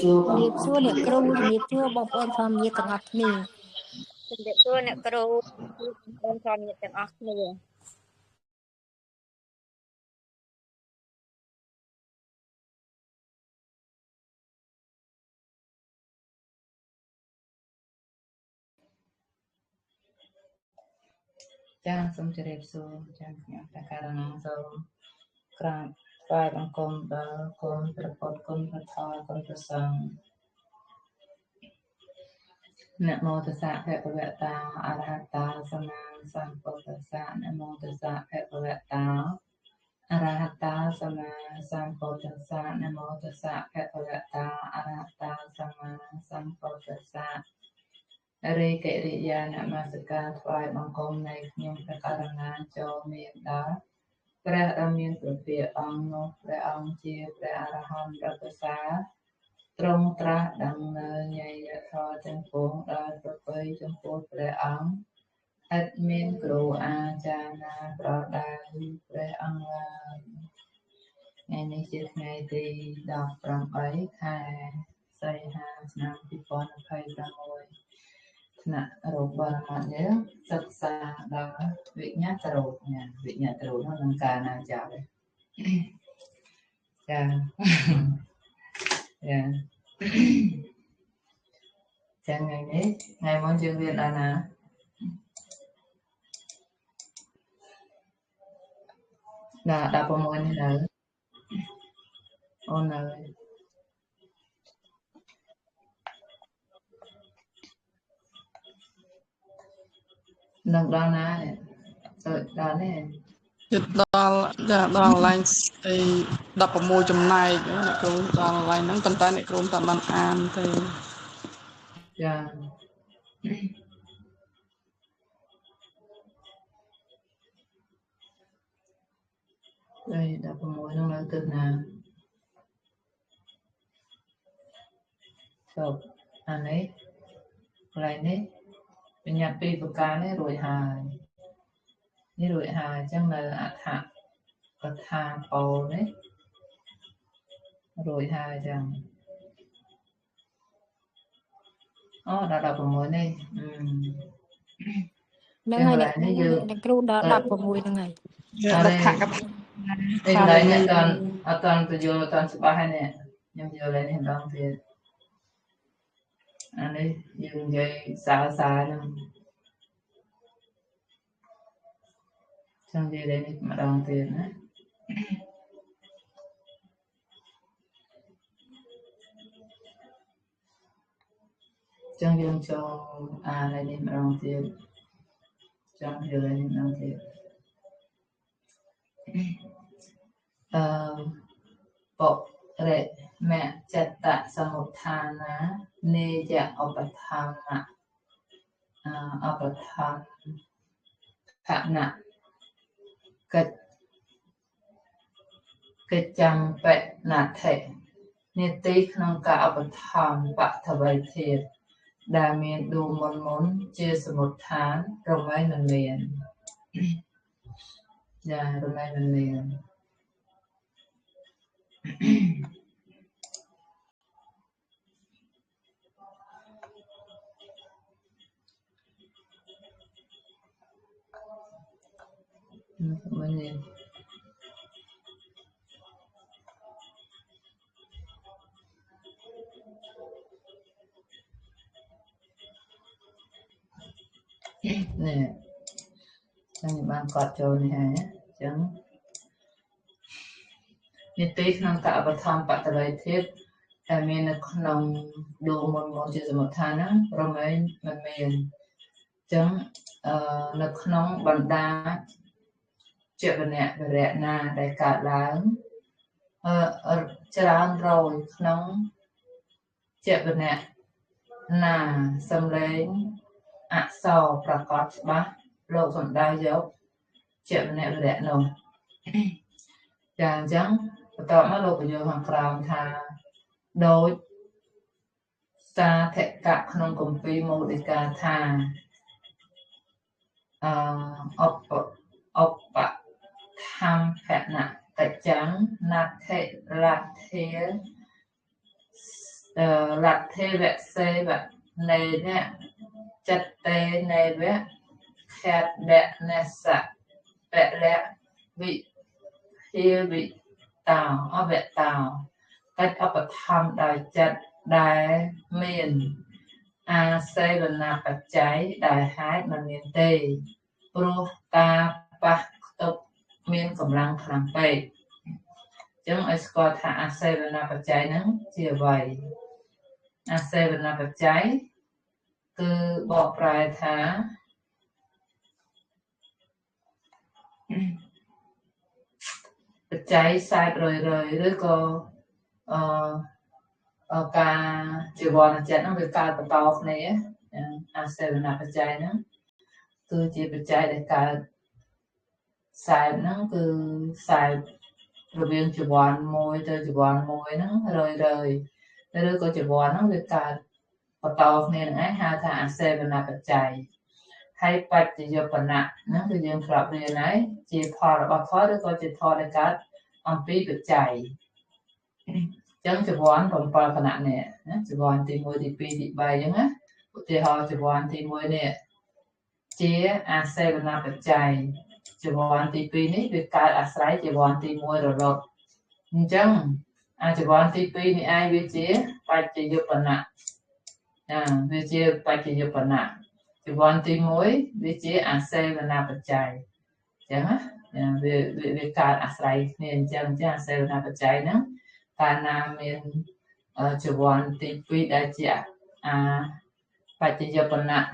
ជំរាបសួរអ្នកគ្រូជំរាបសួរបងប្អូនធម្មយាទាំងអស់គ្នាជំរាបសួរអ្នកគ្រូបងប្អូនធម្មយាទាំងអស់គ្នាចាសូមជម្រាបសួរចាខ្ញុំតាការណាសូមក្រាបថ្វាយបង្គំដល់គុណព្រះពុទ្ធគុណព្រះធម៌គុណព្រះសង្ឃนะโมตัสสะภะคะวะโตอะระหะโตสัมมาสัมพุทธัสสะนะโมตัสสะภะคะวะโตอะระหะโตสัมมาสัมพุทธัสสะนะโมตัสสะภะคะวะโตอะระหะโตสัมมาสัมพุทธัสสะរិកិរិយានមស្ការថ្វាយបង្គំនៃខ្ញុំព្រះករុណាចូលមានដល់ព្រះដ៏មានព្រះពាក្យអង្គនោះព្រះអង្គជាព្រះអរហន្តដ៏ប្រសើរទ្រង់ត្រាស់ដំណើរញយធម៌ទាំងពួងដោយប្រពៃចំពោះព្រះអង្គឥតមានគ្រូអាចារ្យណាប្រដៅព្រះអង្គឡើយថ្ងៃនេះជាថ្ងៃទី18ខែសីហាឆ្នាំ2026ថ្នាក់រោគបរមត្តយើងសិក្សាដល់វិញ្ញាតរោគវិញ្ញាតរោគនោះនឹងការណាចាប់ចាចាចឹងថ្ងៃនេះថ្ងៃមុនយើងរៀនដល់ណាដល់16នេះនៅអូននៅនឹងដល់ណាទៅដល់នេះចិត្តដល់ដល់ឡើងទី16ចំណែកអ្នកគ្រូដល់ឡើងហ្នឹងប៉ុន្តែអ្នកគ្រូតែបានអានទេចា16ហ្នឹងនៅទៅណាចប់អានេះកន្លែងនេះបញ្ញត្តិពីប្រការនេះរួចហើយនេះរួចហើយអញ្ចឹងនៅអដ្ឋកថាពោលនេះរួចហើយអញ្ចឹងអូដល់16នេះហ្នឹងហើយអ្នកគ្រូដល់16ហ្នឹងហើយលក្ខកថានេះកន្លែងនេះអត់តាន់ទៅយល់អត់តាន់ច្បាស់ហើយនេះខ្ញុំយល់ហើយនេះម្ដងទៀតអានេះយើងនិយាយសារហ្នឹងចឹងនិយាយនេះម្ដងទៀតណាចឹងយើងចូលអាននេះម្ដងទៀតចឹងយល់នេះម្ដងទៀតបុរិមចិត្តសមុដ្ឋានានេយឧបធម្មឧបធម្មខណៈកិច្ចចំបិណដ្ឋិនេតិក្នុងការឧបត្ថម្ភបថវៃធាតុដែលមានដួងមុនជាសមុដ្ឋានរមែងមិនមានចារមែងមិនមានមិននេះនេះចឹងបានកត់ចូលនេះហើយចឹងនីតិក្នុងការបឋមបតវៃធាតុដែលមាននៅក្នុងដួងមុនជាសមុដ្ឋានហ្នឹងរមែងមិនមានចឹងនៅក្នុងបណ្ដាជាវណៈវរៈណាដែលកើតឡើងច្រើនរយក្នុងជាវណៈណាសំឡេងអក្សរប្រកបច្បាស់លោកសំដៅយកជាវណៈវរៈនោះចាអញ្ចឹងបន្តមកលោកបញ្យល់ខាងក្រោមថាដោយសាធកៈក្នុងគម្ពីរមោទិកាថាឧបធម្មភណៈកិច្ចੰណដ្ឋិលទ្ធិ lặt thế vẹt xe vẹt này nè chặt tê này vẹt khẹt đẹp nè sạ vẹt lẹ vị hiê vị tàu ở vẹt tàu cách ở bậc thăm đài chặt đài miền xe bên nào bạch cháy đài hái mà miền tây pro ta bạc tục miền cầm lăng khẳng bệ chúng ai có thả xe bên nào bạch cháy nắng chia vậy xe bên nào bạch cháy cứ bỏ prai thả bạch cháy sai rồi rồi có ca chỉ bọn chết nó bị ca bắt đầu này xe bên nào bạch cháy nữa cứ chỉ bạch cháy để ca sai nó cứ sai rồi biến chỉ bọn môi tới chỉ bọn môi nó rồi rồi có chỉ bọn nó bị ca bắt đầu này ấy ha thả xe bên nào bạch cháy hay bạch chỉ cho phần nặng nó cứ dương khập đi này chỉ thò là bao khó được có chỉ thò để cả ông pi bạch cháy chẳng chỉ bọn còn phần phần nặng nè chỉ bọn thì môi thì pi thì bay chứ á thì họ chỉ bọn thì môi nè chỉ xe bên nào bạch cháy chỉ bọn thì pi này bị cả sải chỉ bọn thì môi rồi rồi chẳng chỉ bọn thì pi này ai biết chứ bạch chỉ cho phần nặng biết chứ bạch chỉ cho phần nặng chỉ bọn thì môi biết chứ xe bên nào bạch cháy chẳng á về cả sải nên chẳng xe bên nào bạch cháy nữa karena min cuban tipi daja baca jawapan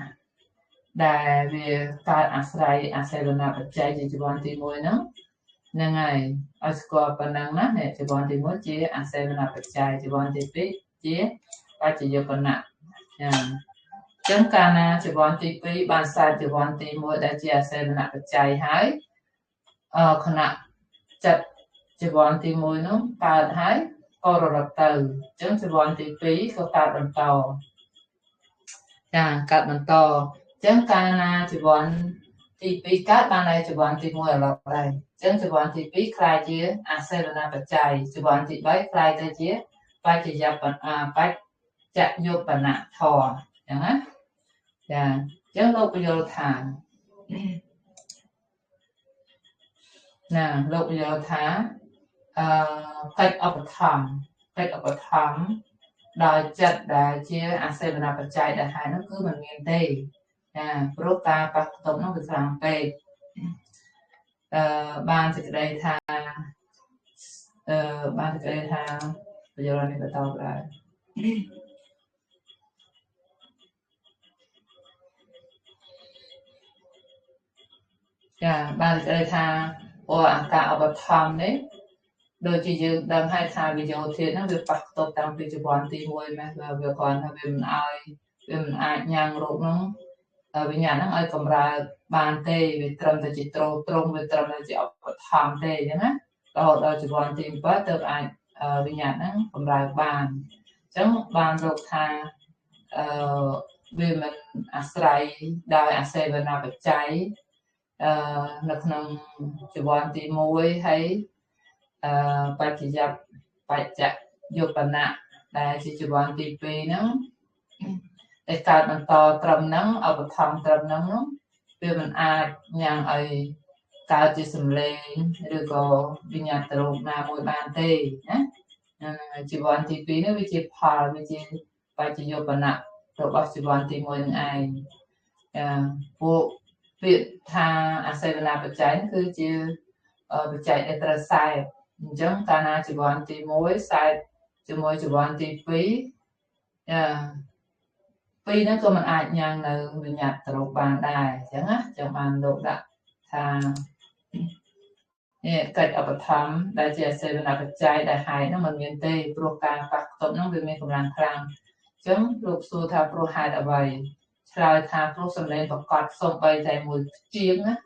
dari kar asrai asaluna baca cuban timur nang nangai asko panang na ne cuban timur je asaluna baca cuban tipi je baca jawapan chẳng karena cuban tipi bangsa cuban timur daja asaluna baca hai kena chặt cuban timur nang kar hai có rồi từ chúng sẽ bọn thì phí có cắt bằng to cắt bằng to chúng cana thì bọn thì phí cắt ban này thì bọn thì mua ở đây chúng sẽ bọn thì phí khai chứ xe là nằm bạch chạy thì bọn thì bái khai tới chứ bái chỉ dập bái chặt vô bản nặng thò chẳng á chúng lúc vô thả nè lúc vô thả cách ở thầm đòi chặt đã chia xe bên nào bạch chạy đã hai nó cứ mình nghiêng tây prota bạc tổng nó bị làm về ban thì đây tha ban thì đây tha bây giờ là mình bắt đầu lại ban thì đây tha cả ở bậc thầm đấy đôi khi dương đang hai thà vì dầu thiệt nó việc bắt tập tăng vì chụp ảnh thì môi mà và việc còn là vì mình ai nhang rụt nó vì nhà nó ai cầm ra bàn tê vì trầm thì chỉ trông vì trầm là chỉ tham tê chứ á đó chụp ảnh thì bắt được ai vì nhà nó cầm ra bàn chẳng bàn rụt thà vì mình sài đài xe bên nào bị cháy nó không chụp ảnh thì môi hay bạch dập bạch chặt vô bản nặng là chỉ chụp ảnh tivi nó để cả mình to trầm nắng ở bậc thang trầm nắng nó vì mình ai nhang ấy cao chỉ sầm lên rồi có đi nhà từ na mỗi bàn tê nhé chụp ảnh tivi nó bị chỉ phá bị chỉ bạch chỉ vô bản nặng rồi bắt chụp ảnh tivi mỗi ngày bộ việc tha xe bên nào bạch cháy cứ chỉ bạch cháy để tra sai chẳng cana chỉ bọn thì mối sai chỉ mối chỉ bọn thì phí phí nó có mình ai nhang là mình nhặt từ bàn đài chẳng á chẳng bàn đồ đã thà cách ở bậc thắm đại diện xây bên bậc trái đại hải nó mình miền tây pro càng bạc tổng nó về miền cầm lăng khang chẳng lục xu thà pro hai đã vậy trái thà pro sầm lên và cọt sông bay tại mùi chiếng á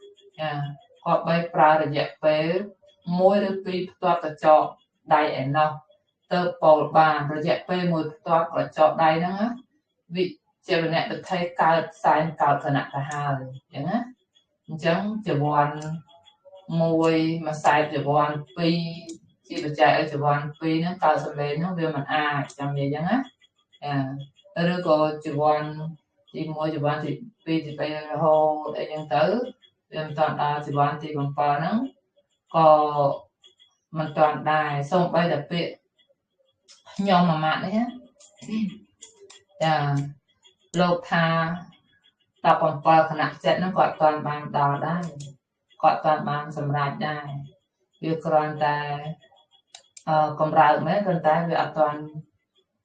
họ bay pra để dẹp về môi được pi toa cả chọ đai ẻn nào tơ bầu bàn rồi dẹp về môi toa cả chọ đai nữa á vị chế bên này được thấy cao sai cao thật nặng cả hai chẳng á chẳng chỉ buồn môi mà sai chỉ buồn pi chỉ được chạy ở chỉ buồn pi nó cao sầm lên nó về mặt chẳng vậy chẳng á ឬក៏ជីវ័នទី1ជីវ័នទី2ទី3រហូតអីចឹងទៅវាមិនតាន់ដល់ជីវ័នទី7ហ្នឹងក៏មិនតាន់ដែរសូម្បីតែពាក្យខ្ញុំមួយម៉ាត់នេះណាចាលោកថា17គណៈចិត្តហ្នឹងគាត់តាន់បានដល់ដែរគាត់តាន់បានសម្រេចដែរវាគ្រាន់តែកម្រើកមែនប៉ុន្តែវាអត់តាន់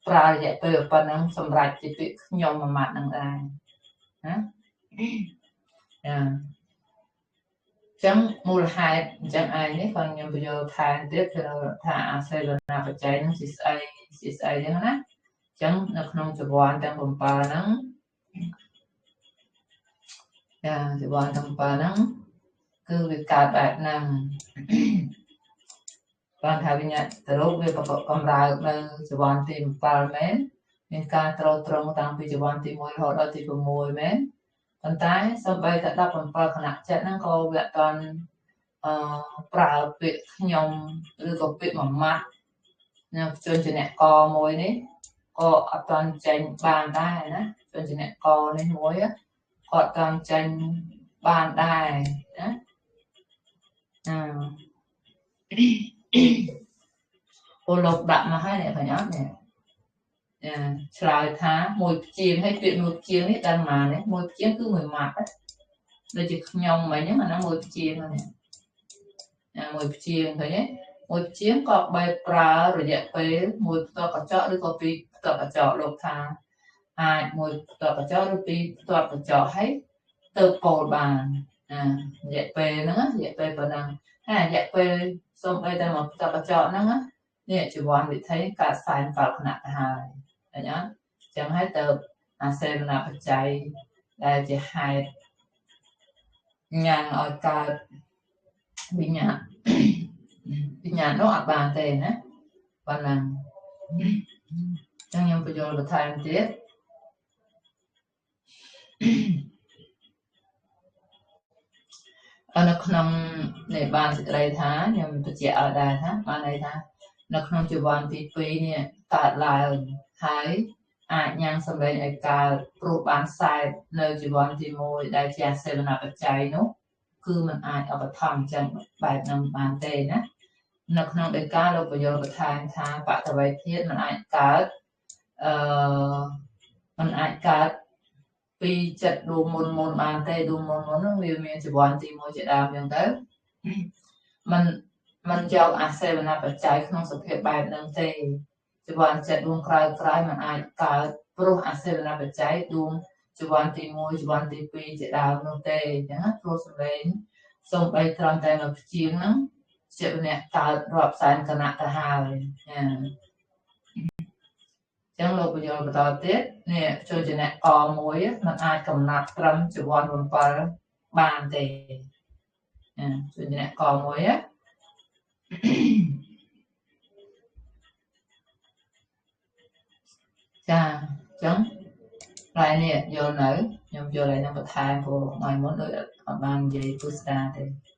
ប្រើរយៈពេលប៉ុណ្ណឹងសម្រាប់ជាពាក្យខ្ញុំមួយម៉ាត់ហ្នឹងដែរណាចាចឹងមូលហេតុអញ្ចឹងឯងនេះក៏ខ្ញុំបញ្យល់ថែមទៀតគឺថាអាសេវនាបច្ច័យហ្នឹងជាស្អីចឹងណាចឹងនៅក្នុងចង្វាន់ទាំង7ហ្នឹងចាចង្វាន់ទាំង7ហ្នឹងគឺវាកើតបែបហ្នឹងបានថាវិញ្ញាណទៅរកវាប្រកបកម្រើកនៅចង្វាន់ទី7មែនមានការត្រង់តាំងពីចង្វាន់ទី1រហូតដល់ទី6មែនប៉ុន្តែសូម្បីតែ17គណៈចិត្តហ្នឹងក៏វាអត់ទាន់ប្រើពាក្យខ្ញុំឬក៏ពាក្យមួយម៉ាត់ណាជនជាអ្នកកមួយនេះក៏អត់ទាន់ចេញបានដែរណាជនជាអ្នកកនេះមួយក៏អត់ទាន់ចេញបានដែរណាពលលោកដាក់មកហើយអ្នកឃើញអត់នេះឆ្លើយថាមួយព្យាង្គហើយពាក្យមួយព្យាង្គនេះដឹងម៉ានេះមួយព្យាង្គគឺមួយម៉ាត់ដូចជាខ្ញុំមិញហ្នឹងអាហ្នឹងមួយព្យាង្គហ្នឹងមួយព្យាង្គឃើញទេមួយព្យាង្គក៏បែបប្រើរយៈពេលមួយផ្ទាត់កញ្ចក់ឬក៏ពីរផ្ទាត់កញ្ចក់លោកថាអាចមួយផ្ទាត់កញ្ចក់ឬពីរផ្ទាត់កញ្ចក់ហើយទៅពោលបានរយៈពេលហ្នឹងរយៈពេលប៉ុណ្ណឹងហើយរយៈពេលសូម្បីតែមកផ្ទាត់កញ្ចក់ហ្នឹងនេះជីវ័នវិធីកើតសែន7គណៈទៅហើយឃើញអត់ចឹងហើយទៅអាសេវនបច្ច័យដែលជាហេតុញ៉ាំងឲ្យកើតវិញ្ញាណនោះអត់បានទេណាប៉ុណ្ណឹងចឹងខ្ញុំបញ្យល់បន្ថែមទៀតនៅក្នុងនេះបានសេចក្តីថាខ្ញុំបញ្ជាក់ឲ្យដែរថាបានន័យថានៅក្នុងជីវ័នទី2នេះកើតឡើងហើយអាចញ៉ាំងសម្លេងឲ្យកើតព្រោះបានខ្សែនៅជីវ័នទី1ដែលជាសេវនបច្ច័យនោះគឺมันអាចឧបត្ថម្ភចឹងបែបហ្នឹងបានទេណានៅក្នុងដីកាលោកបញ្យល់បន្ថែមថាបតវេធាតុมันអាចកើតมันអាចកើតពីចិត្តដួងមុនបានទេដួងមុនហ្នឹងវាមានជីវ័នទី1ជាដើមចឹងទៅมันយកអាសេវនបច្ច័យក្នុងសភាពបែបហ្នឹងទេជីវ័នចិត្តដួងក្រោយมันអាចកើតព្រោះអាសេវនបច្ច័យដួងជីវ័នទី1ជីវ័នទី2ជាដើមនោះទេអញ្ចឹងណាព្រោះសម្លេងសូម្បីត្រង់តែនៅព្យាង្គហ្នឹងជាអ្នកកើតរាប់សែនគណៈទៅហើយចឹងលោកបញ្យល់បន្តទៀតនេះចូលជាអ្នកកមួយมันអាចកំណត់ត្រឹមជីវ័ន7បានទេចូលជាអ្នកកមួយចាចឹងឡើយនេះយល់នៅខ្ញុំយល់ឲ្យនឹងបន្ថែមព្រោះថ្ងៃមុនដូចអត់បាននិយាយពុស្ដាទេ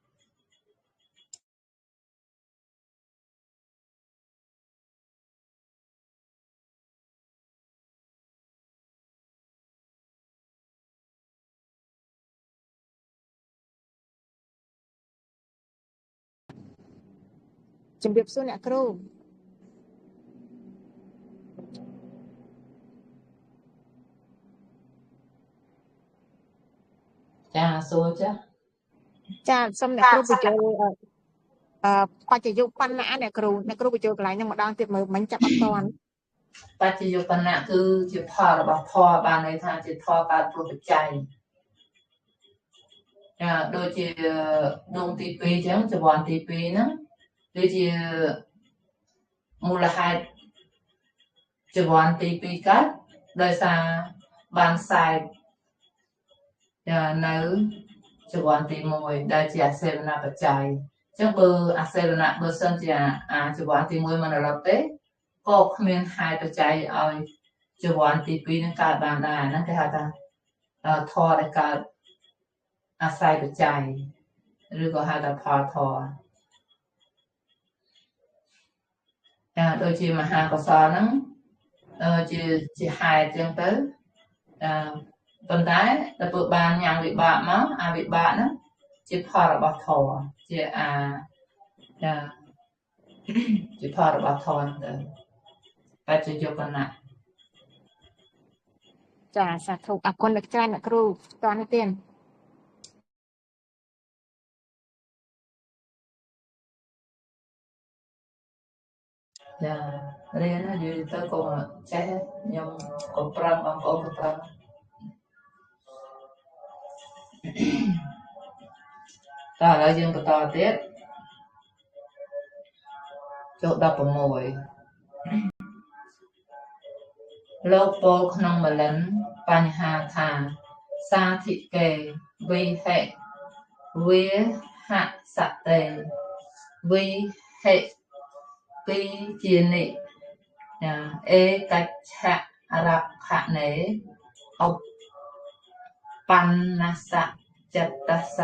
ជំរាបសួរអ្នកគ្រូចាសួរចាសូមអ្នកគ្រូបញ្យល់បច្ចយុបណ្ណៈអ្នកគ្រូបញ្យល់កន្លែងហ្នឹងម្ដងទៀតមើលមិញចាប់អត់ទាន់បច្ចយុបណ្ណៈគឺជាផលរបស់ធម៌បានន័យថាជាធម៌កើតព្រោះបច្ច័យដូចជាដួងទី2អញ្ចឹងចង្វាន់ទី2ហ្នឹងគឺជាមូលហេតុចង្វាន់ទី2កើតដោយសារបានខ្សែនៅចង្វាន់ទី1ដែលជាអាសេវនបច្ច័យអញ្ចឹងបើអាសេវនៈបើសិនជាចង្វាន់ទី1មិនរលត់ទេក៏គ្មានហេតុបច្ច័យឲ្យចង្វាន់ទី2នឹងកើតបានដែរហ្នឹងគេហៅថាធម៌ដែលកើតអាស្រ័យបច្ច័យឬក៏ហៅថាផលធម៌ដូចជាមហាកុសលហ្នឹង ជាហេតុចឹងទៅប៉ុន្តែដល់ពួកបានញ៉ាំវិបាកមកអាវិបាកហ្នឹងជាផលរបស់ធម៌ជាជាផលរបស់ធម៌ទៅបច្ចុប្បន្នចាសាធុអរគុណលោកច្រើនអ្នកគ្រូតនេះទៀតចារៀននិយាយទៅក៏ចេះខ្ញុំក៏ប្រឹងបងប្អូនក៏ប្រឹងតើឥឡូវយើងបន្តទៀតចូល16លោកពោលក្នុងមលិនបញ្ហាថាសាធិកេវិហិវាហសតេវិហិពីជានិអេកច្ឆរខណេឧបណ្ណសចិត្តស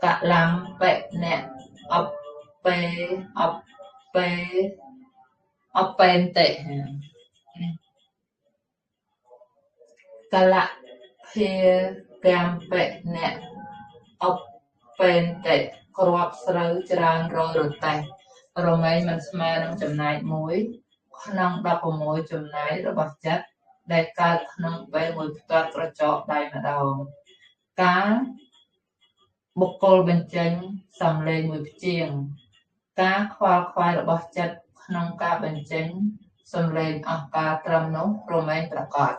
កលំបិណៈអពេអពេនតិកលៈភាកម្មបិណៈអពេនតិគ្រាប់ស្រូវច្រើនរយរតេះរមែងមិនស្មើនឹងចំណែកមួយក្នុង16ចំណែករបស់ចិត្តដែលកើតក្នុងពេលមួយផ្ទាត់ក្រចកដៃម្ដងការបុគ្គលបញ្ចេញសំឡេងមួយព្យាង្គការខ្វល់ខ្វាយរបស់ចិត្តក្នុងការបញ្ចេញសំឡេងអស់ការត្រឹមនោះរមែងប្រកប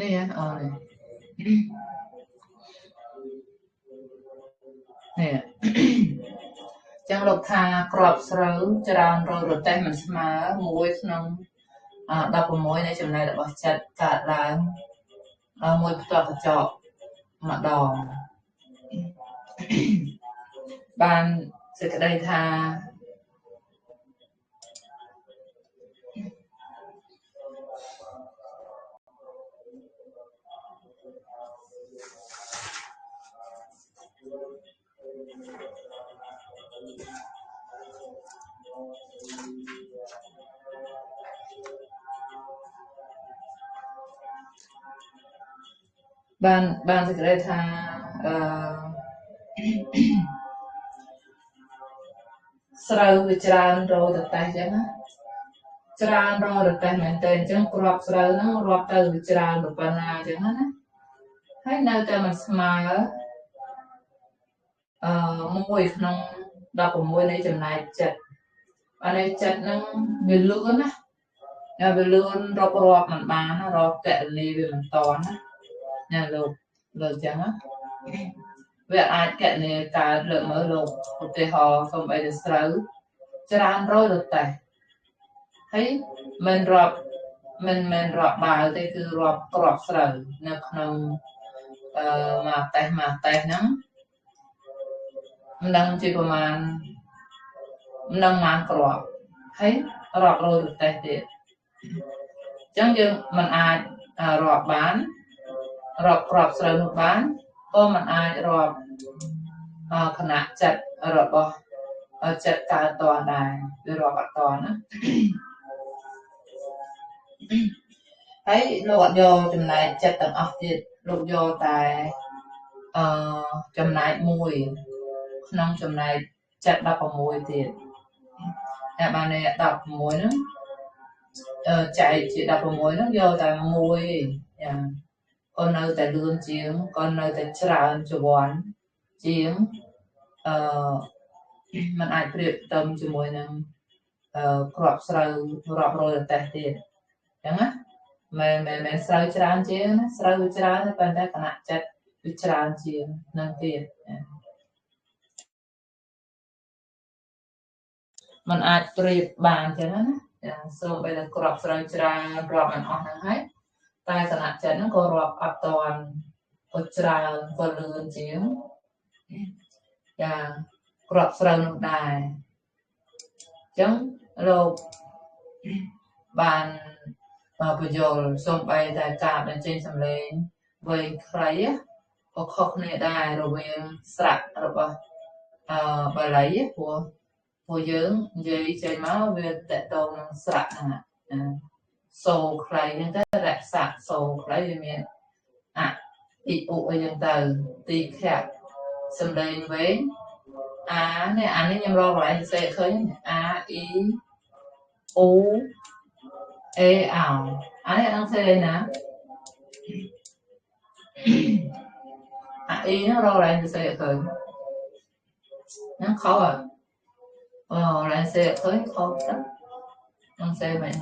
នេះអូននេះចឹងលោកថាក្របស្រូវច្រើនរយរតេះមិនស្មើមួយក្នុង16នៃចំណែករបស់ចិត្តកើតឡើងមួយផ្ទាត់កញ្ចក់ម្ដងបានសេចក្តីថាបានសេចក្តីថាស្រូវវាច្រើនរយរតេះចឹងណាច្រើនរយរតេះមែនតើអញ្ចឹងគ្រាប់ស្រូវហ្នឹងរាប់ទៅវាច្រើនប៉ុណ្ណាអញ្ចឹងណាហើយនៅតែមិនស្មើមួយក្នុង16នៃចំណែកចិត្តអានេះចិត្តហ្នឹងវាលឿនណាវាលឿនរាប់មិនបានរកកណនីវាមិនតន់ណាលោកអញ្ចឹងណាវាអាចកណនីកើតលើកមើលលោកឧទាហរណ៍សំបីតែស្រូវច្រើនរយរតេះហើយមិនរាប់បាវទេគឺរាប់គ្រាប់ស្រូវនៅក្នុងមួយតេះហ្នឹងមិនដឹងជាប្រមាណមិនដឹងប៉ុន្មានគ្រាប់ហើយរាប់រយរតេះទៀតអញ្ចឹងយើងមិនអាចរាប់បានរាប់គ្រាប់ស្រូវនោះបានក៏មិនអាចរាប់ខណៈចិត្តរបស់ចិត្តកើតតនដែរវារាប់អត់តនណាហើយលោកអត់យកចំណែកចិត្តទាំងអស់ទៀតលោកយកតែចំណែកមួយក្នុងចំណែកចិត្ត16ទៀតតែបាន16ហ្នឹងចែកជា16ហ្នឹងយកតែមួយយ៉ាងក៏នៅតែលឿនជាងក៏នៅតែច្រើនជាន់ជាងมันអាចប្រៀបផ្ទឹមជាមួយនឹងគ្រាប់ស្រូវរាប់រយរតេះទៀតអញ្ចឹងណាមែនស្រូវច្រើនជាងណាស្រូវវាច្រើនតែប៉ុន្តែគណៈចិត្តវាច្រើនជាងនឹងទៀតมันអាចប្រៀបបានអញ្ចឹងណា សូមបីតែក្របស្រូវច្រើនរាប់មិនអស់ហ្នឹងហើយតែគណៈចិត្តហ្នឹងក៏រាប់អត់តាន់ក៏ច្រើនក៏លឿនជាងចាក្របស្រូវនោះដែរអញ្ចឹងលោកបានបញ្យល់សូមបីតែការបញ្ចេញសម្លេងវែងខ្លីក៏ខុសគ្នាដែររវាងស្រៈរបស់បាលីព្រោះយើងនិយាយចេញមកវាតកតងនឹងស្រៈហ្នឹងសូខ្លីហ្នឹងទៅរក្សាសូខ្លីវាមានអ៊ីអ៊ូអីហ្នឹងទៅទីខៈសម្លេងវែងនេះខ្ញុំរកកន្លែងសរសេរឃើញអាអ៊ីអូអេអោនេះអត់សេណាអ៊ីហ្នឹងរកកន្លែងសរសេរឃើញហ្នឹងខុសកន្លែងសរសេរឃើញខុសទៅនឹងសេមែន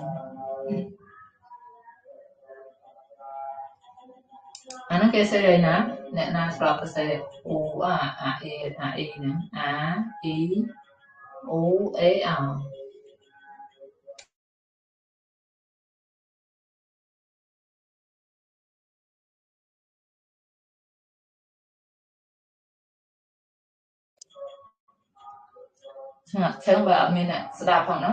ហ្នឹងគេសេរីណាអ្នកណាស្រាប់សរសេរអូអាអ៊ីហ្នឹងអាអ៊ីអូអេអោឆ្ងាត់បើអត់មានអ្នកស្ដាប់ផងណា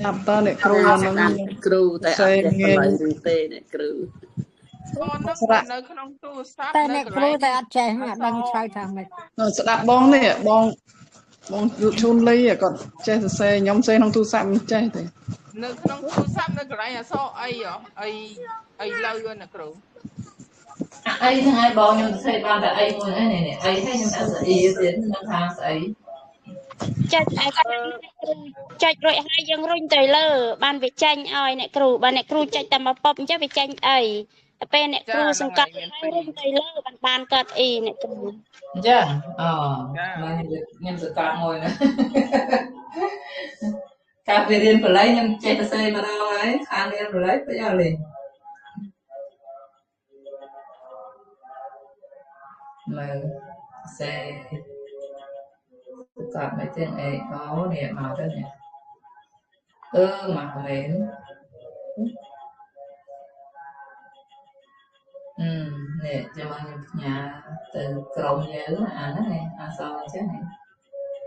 ដាប់តើអ្នកគ្រូអានឹងគ្រូតែអត់ចេះកន្លែងឬទេអ្នកគ្រូអូននៅក្នុងទូរស័ព្ទតែអ្នកគ្រូតែអត់ចេះអត់ដឹងឆ្លើយថាម៉េចស្ដាប់បងនេះបងជូនលីគាត់ចេះសរសេរខ្ញុំសេក្នុងទូរស័ព្ទមិនចេះទេនៅក្នុងទូរស័ព្ទនៅកន្លែងអក្សរអីលើអ្នកគ្រូអីហ្នឹងហើយបងខ្ញុំសរសេរបានតែអីមួយនេះអីហើយខ្ញុំអត់ស្អីទៀតនឹងថាស្អីចុចចុចរួចហើយយើងរុញទៅលើបានវាចាញ់ឲ្យអ្នកគ្រូបើអ្នកគ្រូចុចតែមកប៉ុបអញ្ចឹងវាចាញ់អីតែពេលអ្នកគ្រូសង្កត់ហើយរុញទៅលើបានកើតអីអ្នកគ្រូអញ្ចឹងខ្ញុំសង្កត់មួយណាកាលពីរៀនបល័យខ្ញុំចេះសរសេរម្ដងហើយខាងរៀនបល័យទៅយកលេងមើលសេកាត់មិនទាំងអីនេះមកទៅនេះមកមែននេះចាំខ្ញុំផ្ញើទៅក្រុមយើងអាហ្នឹងអសអញ្ចឹង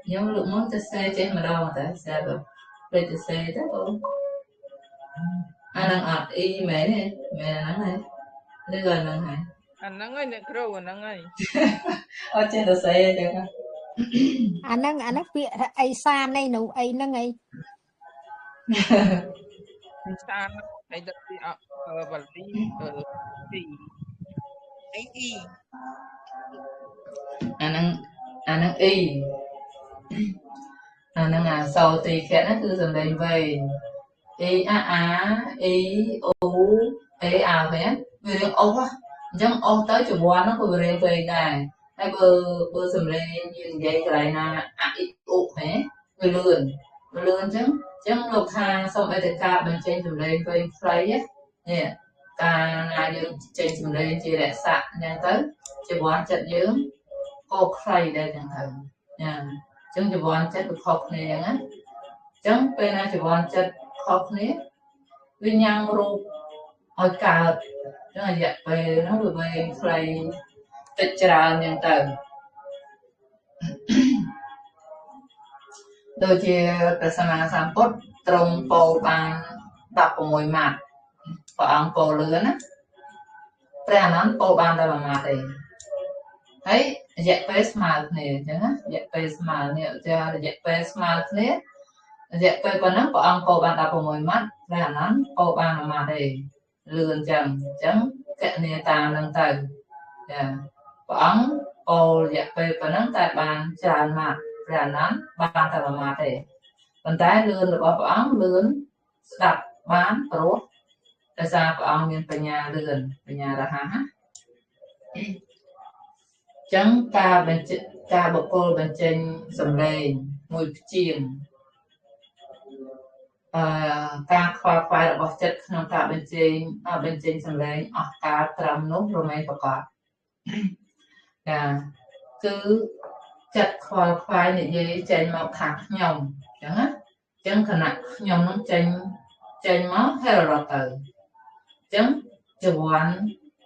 ខ្ញុំលោកមកទៅសេចេះម្ដងតែសេទៅពេលទៅសេទៅបងអាហ្នឹងអត់អ៊ីមែនទេមែនហ្នឹងហើយឬក៏ហ្នឹងហើយអាហ្នឹងហើយអ្នកគ្រូអាហ្នឹងហើយអត់ចេះទៅសេទេអាហ្នឹងពាក្យអីសាននេះនោះអីហ្នឹងអីសានអីដល់ពីបាលីទីអីអាហ្នឹងអ៊ីអាហ្នឹងសោទីខៈហ្នឹងគឺសំឡេងវែងអ៊ីអ៊អ៊ីអូអេអមែនវារៀងអុសអញ្ចឹងអុសទៅចង្វាន់ហ្នឹងក៏វារៀងវែងដែរហើយបើសំឡេងយើងនិយាយកន្លែងណាអ៊ីអូហ៎វាលឿនអញ្ចឹងលោកថាសូមអធិការបញ្ចេញសំឡេងវែងខ្លីនេះការណាយើងចេញសំឡេងជារស័កអញ្ចឹងទៅចង្វាន់ចិត្តយើងក៏ខ្លីដែរចឹងទៅណាអញ្ចឹងចង្វាន់ចិត្តវាខុសគ្នាអញ្ចឹងពេលណាចង្វាន់ចិត្តខុសគ្នាវាញ៉ាំងរូបឲ្យកើតអញ្ចឹងរយៈពេលហ្នឹងវាវែងខ្លីតិចច្រើនអញ្ចឹងទៅដូចជាព្រះសម្មាសម្ពុទ្ធទ្រង់ពោលបាន16ម៉ាត់ព្រះអង្គពោលលឿនណាព្រះអនន្តពោលបានតែ1ម៉ាត់ទេហើយរយៈពេលស្មើគ្នាអញ្ចឹងណារយៈពេលស្មើនេះរយៈពេលស្មើគ្នារយៈពេលប៉ុណ្ណឹងព្រះអង្គពោលបាន16ម៉ាត់ព្រះអនន្តពោលបាន1ម៉ាត់ទេលឿនអញ្ចឹងកណនីតាមនឹងទៅចាព្រះអង្គពោលរយៈពេលប៉ុណ្ណឹងតែបានច្រើនម៉ាត់ព្រះអនន្តបានតែ1ម៉ាត់ទេប៉ុន្តែលឿនរបស់ព្រះអង្គលឿនស្ដាប់បានព្រោះដោយសារព្រះអង្គមានបញ្ញាលឿនបញ្ញារហ័សណាចឹងការបុគ្គលបញ្ចេញសម្លេងមួយព្យាង្គការខ្វល់ខ្វាយរបស់ចិត្តក្នុងការបញ្ចេញសម្លេងអស់កាលត្រឹមនោះរមែងប្រកបចាគឺចិត្តខ្វល់ខ្វាយនិយាយចេញមកថាខ្ញុំអញ្ចឹងណា ចឹងខណៈខ្ញុំនឹងចេញមកហើយរត់ទៅចឹងជីវ័ន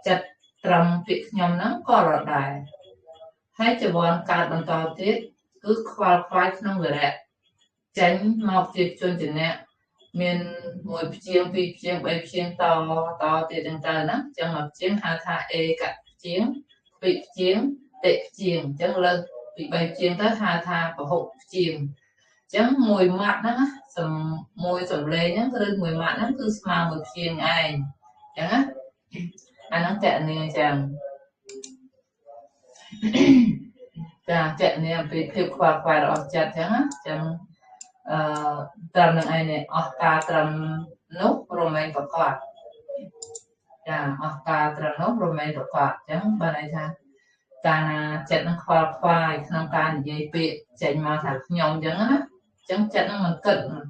ចិត្តត្រឹមពាក្យខ្ញុំហ្នឹងក៏រត់ដែរហើយជីវ័នកើតបន្តទៀតគឺខ្វល់ខ្វាយក្នុងវិរៈចេញមកជាជនជាអ្នកមានមួយព្យាង្គពីរព្យាង្គបីព្យាង្គតទៀតចឹងទៅណាចឹងមកព្យាង្គហៅថាអេកព្យាង្គពីរព្យាង្គតិព្យាង្គចឹងលើកពីបីព្យាង្គទៅហៅថាពហុព្យាង្គចឹងមួយម៉ាត់ហ្នឹងមួយសំឡេងហ្នឹងឬមួយម៉ាត់ហ្នឹងគឺស្មើមួយព្យាង្គឯងចឹងណាអាហ្នឹងតេនីចឹងចាតេនីពីភាពខ្វល់ខ្វាយរបស់ចិត្តចឹងណាចឹងត្រឹមនឹងឯនេះអស់ការត្រឹមនោះរមែងប្រកបចាអស់ការត្រឹមនោះរមែងប្រកបចឹងបើន័យថាកាលណាចិត្តនឹងខ្វល់ខ្វាយក្នុងការនិយាយពាក្យចេញមកថាខ្ញុំចឹងណាចឹងចិត្តនឹងមិន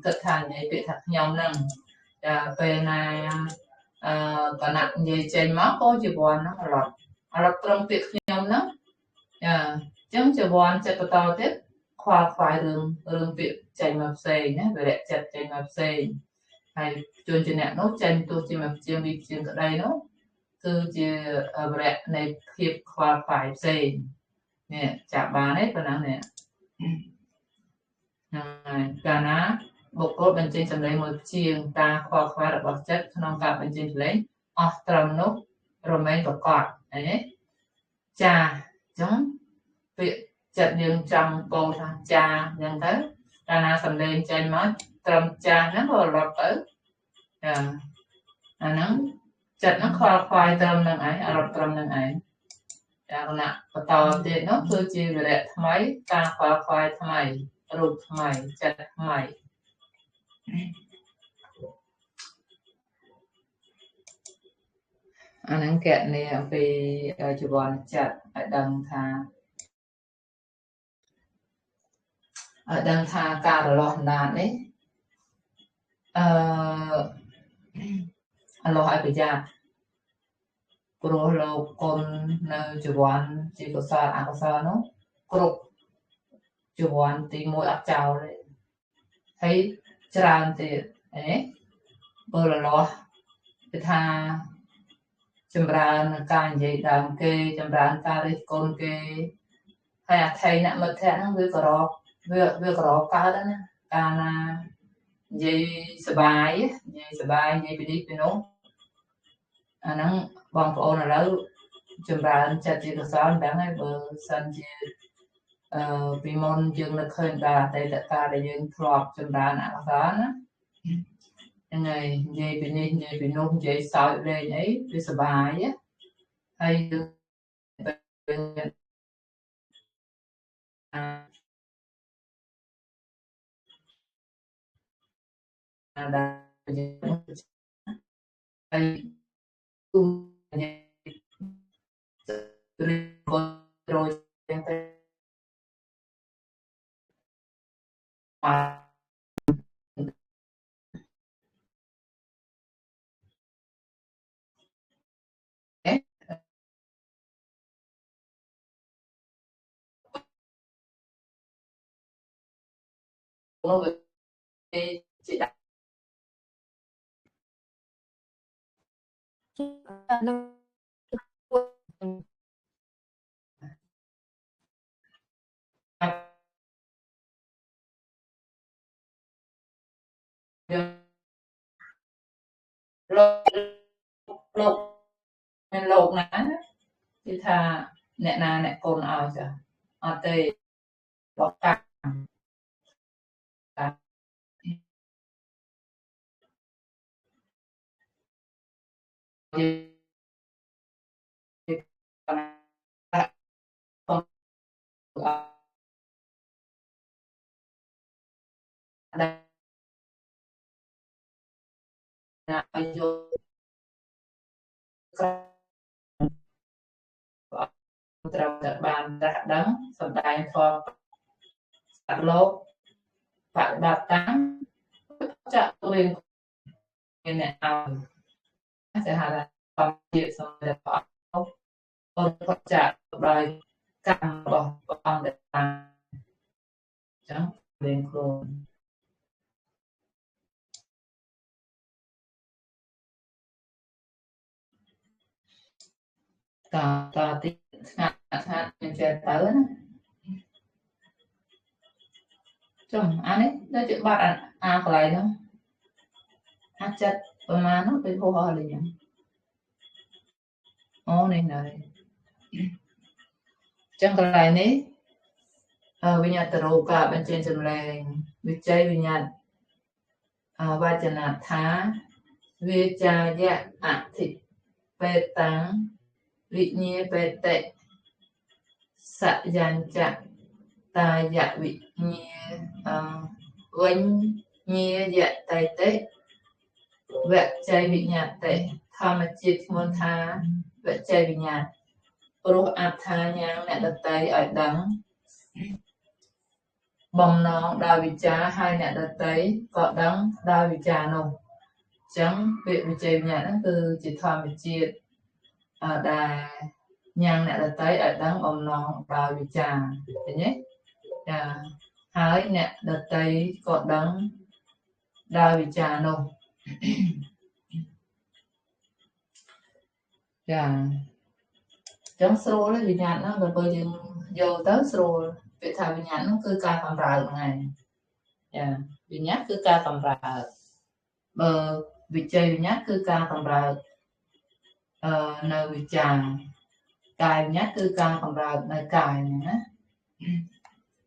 គិតថានិយាយពាក្យថាខ្ញុំហ្នឹងចាពេលណាគណៈនិយាយចេញមកក៏ជីវ័នហ្នឹងរត់ត្រឹមពាក្យខ្ញុំហ្នឹងចាចឹងជីវ័នចិត្តបន្តទៀតខ្វល់ខ្វាយរឿងពាក្យចេញមកផ្សេងណាវិរៈចិត្តចេញមកផ្សេងហើយជួនជាអ្នកនោះចេញទោះជាមកព្យាង្គវិព្យាង្គក្តីនោះគឺជាវិរៈនៃភាពខ្វល់ខ្វាយផ្សេងនេះចាប់បានទេប៉ុណ្ណឹងនេះហើយកាលណាបុគ្គលបញ្ចេញសម្លេងមួយព្យាង្គការខ្វល់ខ្វាយរបស់ចិត្តក្នុងការបញ្ចេញសម្លេងអស់ត្រឹមនោះរមែងប្រកបអីនេះចាចឹងពាក្យចិត្តយើងចង់ពោលថាចាអញ្ចឹងទៅកាលណាសម្លេងចេញមកត្រឹមចាហ្នឹងក៏រត់ទៅចាអាហ្នឹងចិត្តហ្នឹងខ្វល់ខ្វាយត្រឹមនឹងឯងរត់ត្រឹមនឹងឯងចាគណៈបន្តទៀតនោះគឺជាវិរៈថ្មីការខ្វល់ខ្វាយថ្មីរូបថ្មីចិត្តថ្មីអាហ្នឹងកណនីអំពីជីវ័នចិត្តឲ្យដឹងថាការរលាស់អណ្ដាតនេះអលោះឲ្យប្រយ័ត្នព្រោះលោកគុណនៅជីវ័នជាកុសលអកុសលនោះគ្រប់ជីវ័នទី1អត់ចោលទេហើយច្រើនទៀតបើរលាស់គឺថាចម្រើនការនិយាយដើមគេចម្រើនការរិះគន់គេហើយអថ័យអ្នកមិត្តភក្តិហ្នឹងវាក៏វាក៏កើតដែរណាកាលណានិយាយសបាយនិយាយពីនេះពីនោះអាហ្នឹងបងប្អូនឥឡូវចម្រើនចិត្តជាកុសលដឹងហើយបើសិនជាពីមុនយើងនឹកឃើញដល់អតីតកាលដែលយើងធ្លាប់ចម្រើនអកុសលណាហ្នឹងហើយនិយាយពីនេះនិយាយពីនោះនិយាយសើចលេងអីវាសបាយហើយហើយគុំនិយាយឬក៏រយទាំងទៅជាដាក់លោកណាគឺថាអ្នកណាអ្នកកូនឲ្យចាអត់ទេបកកាឲ្យយកត្រូវតែបានដាស់ដឹងសម្ដែងធម៌សត្វលោកបដិបត្តិតាមចាក់រៀនអ្នកឲ្យsẽហៅថាធម្មជាតិសម្រាប់ព្រះអង្គគាត់ចាក់ដោយកម្មរបស់ព្រះអង្គដែលតាមអញ្ចឹងរៀនខ្លួន តទីស្ងាត់មានចេះទៅណាចុះអានេះដូចជាបាត់អាកន្លែងហ្នឹងអាចចិត្តប្រមាណនោះទៅហោះអស់លេងអូនេះណែចឹងកន្លែងនេះវិញ្ញាតរោកាបញ្ចេញចម្លែងវិជ័យវិញ្ញាតវចនថាវាចាយៈអធិបេតាំងវិញ្ញាបេតិសយញ្ចតាយៈវិញ្ញាវិញ្ញាយតេតិវច័យវិញ្ញាតិធម្មជាតិឈ្មោះថាវច័យវិញ្ញាតព្រោះអត្ថាញាងអ្នកដតីឲ្យដឹងបំណងដោយវិចារហើយអ្នកដតីក៏ដឹងដោយវិចារនោះអញ្ចឹងពាក្យវិជ័យវិញ្ញាណហ្នឹងគឺជាធម្មជាតិដែលញ៉ាំងអ្នកដតីឲ្យដឹងបំណងដោយវិចារឃើញទេចាហើយអ្នកដតីក៏ដឹងដោយវិចារនោះចាចឹងស្រួលវិញ្ញាណហ្នឹងបើយើងយកទៅស្រួលពាក្យថាវិញ្ញាណហ្នឹងគឺការកំរើកហ្នឹងចាវិញ្ញាណគឺការកំរើកបើវិជ័យវិញ្ញាណគឺការកំរើកនៅវិចារកាយវិញ្ញាណគឺការកំរើកនៅកាយហ្នឹងណា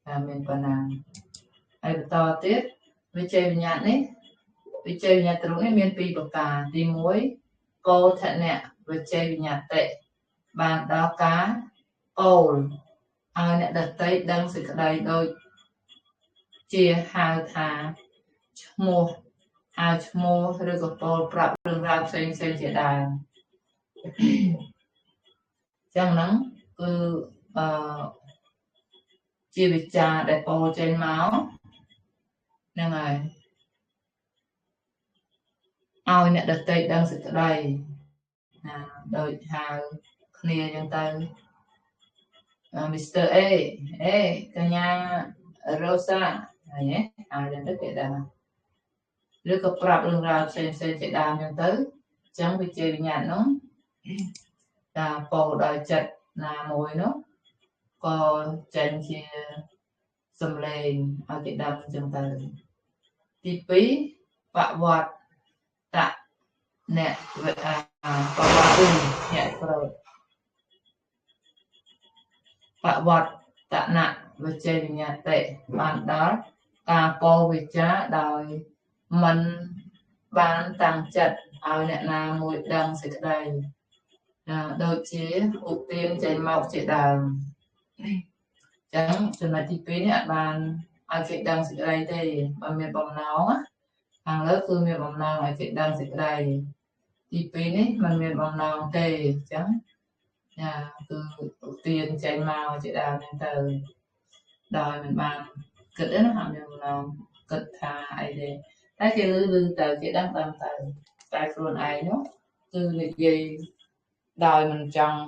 តែមានប៉ុណ្ណាហើយបន្តទៀតវិជ័យវិញ្ញាណនេះវិជ័យវិញ្ញាណទ្រង់នេះមានពីរប្រការទី1កោធនៈវិជ័យវិញ្ញាតិបានដល់ការអូលឲ្យអ្នកដតីដឹងសេចក្តីដូចជាហៅថាឈ្មោះហៅឈ្មោះឬក៏ពោលប្រាប់រឿងរ៉ាវផ្សេងជាដើមចឹងហ្នឹងគឺជាវិចារដែលពោលចេញមកហ្នឹងហើយឲ្យអ្នកដតីដឹងសេចក្តីដូចហៅគ្នាចឹងទៅ Mr. A កញ្ញា Rosa ហ្នឹងហើយចឹងទៅគេដឹងឬក៏ប្រាប់រឿងរ៉ាវផ្សេងជាដើមចឹងទៅអញ្ចឹងវិជ័យវិញ្ញាណនោះតាមពោលដោយចិត្តណាមួយនោះក៏ចេញជាសំឡេងឲ្យគេដឹងចឹងទៅទី2បវត្តតអ្នកបវត្តអ្នកប្រោបវត្តតនៈវិជ័យវិញ្ញាតិបានដល់ការពោលវិចារដោយមិនបានតាំងចិត្តឲ្យអ្នកណាមួយដឹងសេចក្តីដូចជាឧទានចេញមកជាដើមអញ្ចឹងចំណុចទី2នេះអត់បានឲ្យគេដឹងសេចក្តីទេបើមានបំណងខាងលើគឺមានបំណងឲ្យគេដឹងសេចក្តីទី2នេះมันមានបំណងទេអញ្ចឹងគឺឧទានចេញមកជាដើមហ្នឹងទៅដោយមិនបានគិតទេណាអត់មានបំណងគិតថាអីទេតែគេឮទៅគេដឹងទៅតែខ្លួនឯងនោះគឺនិយាយដោយមិនចង់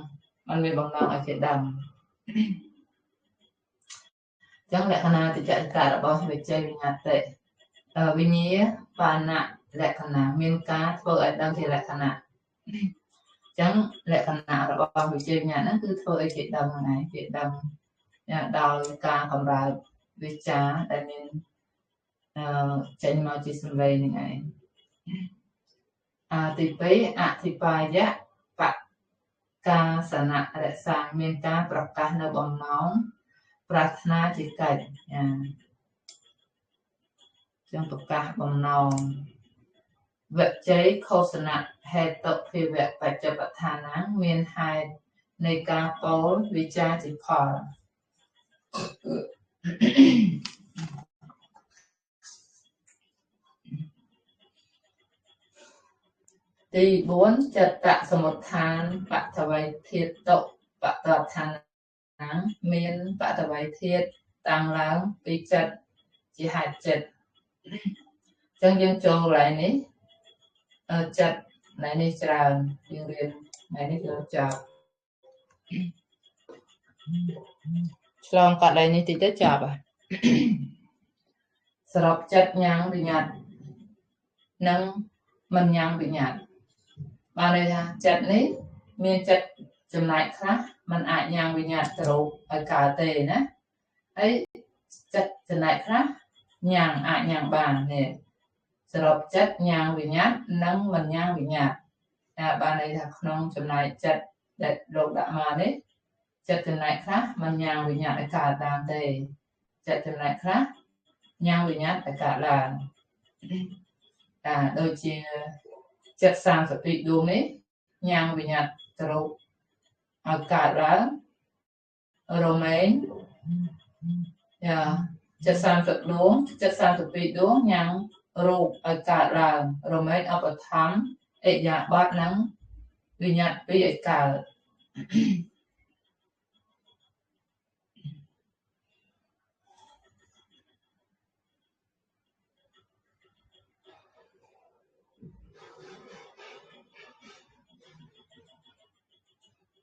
มันមានបំណងឲ្យគេដឹងចឹងលក្ខណៈតិចកៈរបស់វិជ័យវិញ្ញាតិវិញ្ញាបានៈលក្ខណៈមានការធ្វើឲ្យដឹងជាលក្ខណៈចឹងលក្ខណៈរបស់វិជ័យវិញ្ញាណហ្នឹងគឺធ្វើឲ្យគេដឹងហ្នឹងឯងគេដឹងដោយការកម្រើកវិចារដែលមានចេញមកជាសម្លេងហ្នឹងឯងទី2អធិបាយៈបកាសនៈរក្សាមានការប្រកាសនៅបំណងប្រាថ្នាជាកិច្ចចឹងប្រកាសបំណងវជ័យខោសនៈហេតុភិវៈបច្ចបដ្ឋានមានហេតុនៃការពោលវិចារជាផលទី4ចិត្តសមុដ្ឋានបតវៃធាតុបតដ្ឋានមានបតវៃធាតុតាំងឡើងពីចិត្តជាហេតុចិត្តអញ្ចឹងយើងចូលកន្លែងនេះចិត្តថ្ងៃនេះច្រើនយើងរៀនថ្ងៃនេះគឺចប់ឆ្លងកាត់កន្លែងនេះតិចទៅចប់ហើយសរុបចិត្តញ៉ាំងវិញ្ញាណនិងមិនញ៉ាំងវិញ្ញាណបានន័យថាចិត្តនេះមានចិត្ត ចំណែកខ្លះมันអាចញ៉ាំងវិញ្ញាណទៅរកឲ្យកើតទេណាហើយចិត្តចំណែកខ្លះញ៉ាំងអាចញ៉ាំងបាននេះសរុបចិត្តញ៉ាំងវិញ្ញាណនិងមិនញ៉ាំងវិញ្ញាណបានន័យថាក្នុងចំណែកចិត្តដែលលោកដាក់មកនេះចិត្តចំណែកខ្លះមិនញ៉ាំងវិញ្ញាណឲ្យកើតតាមទេចិត្តចំណែកខ្លះញ៉ាំងវិញ្ញាណឲ្យកើតឡើងដូចជាចិត្ត32ដួងនេះញ៉ាំងវិញ្ញាណទៅរកឲ្យកើតឡើងរមែងចិត្ត30ដួងចិត្ត32ដួងញ៉ាំងរូបឲ្យកើតឡើងរមែងឧបត្ថម្ភអិយាបថនិងវិញ្ញាណពីរឲ្យកើត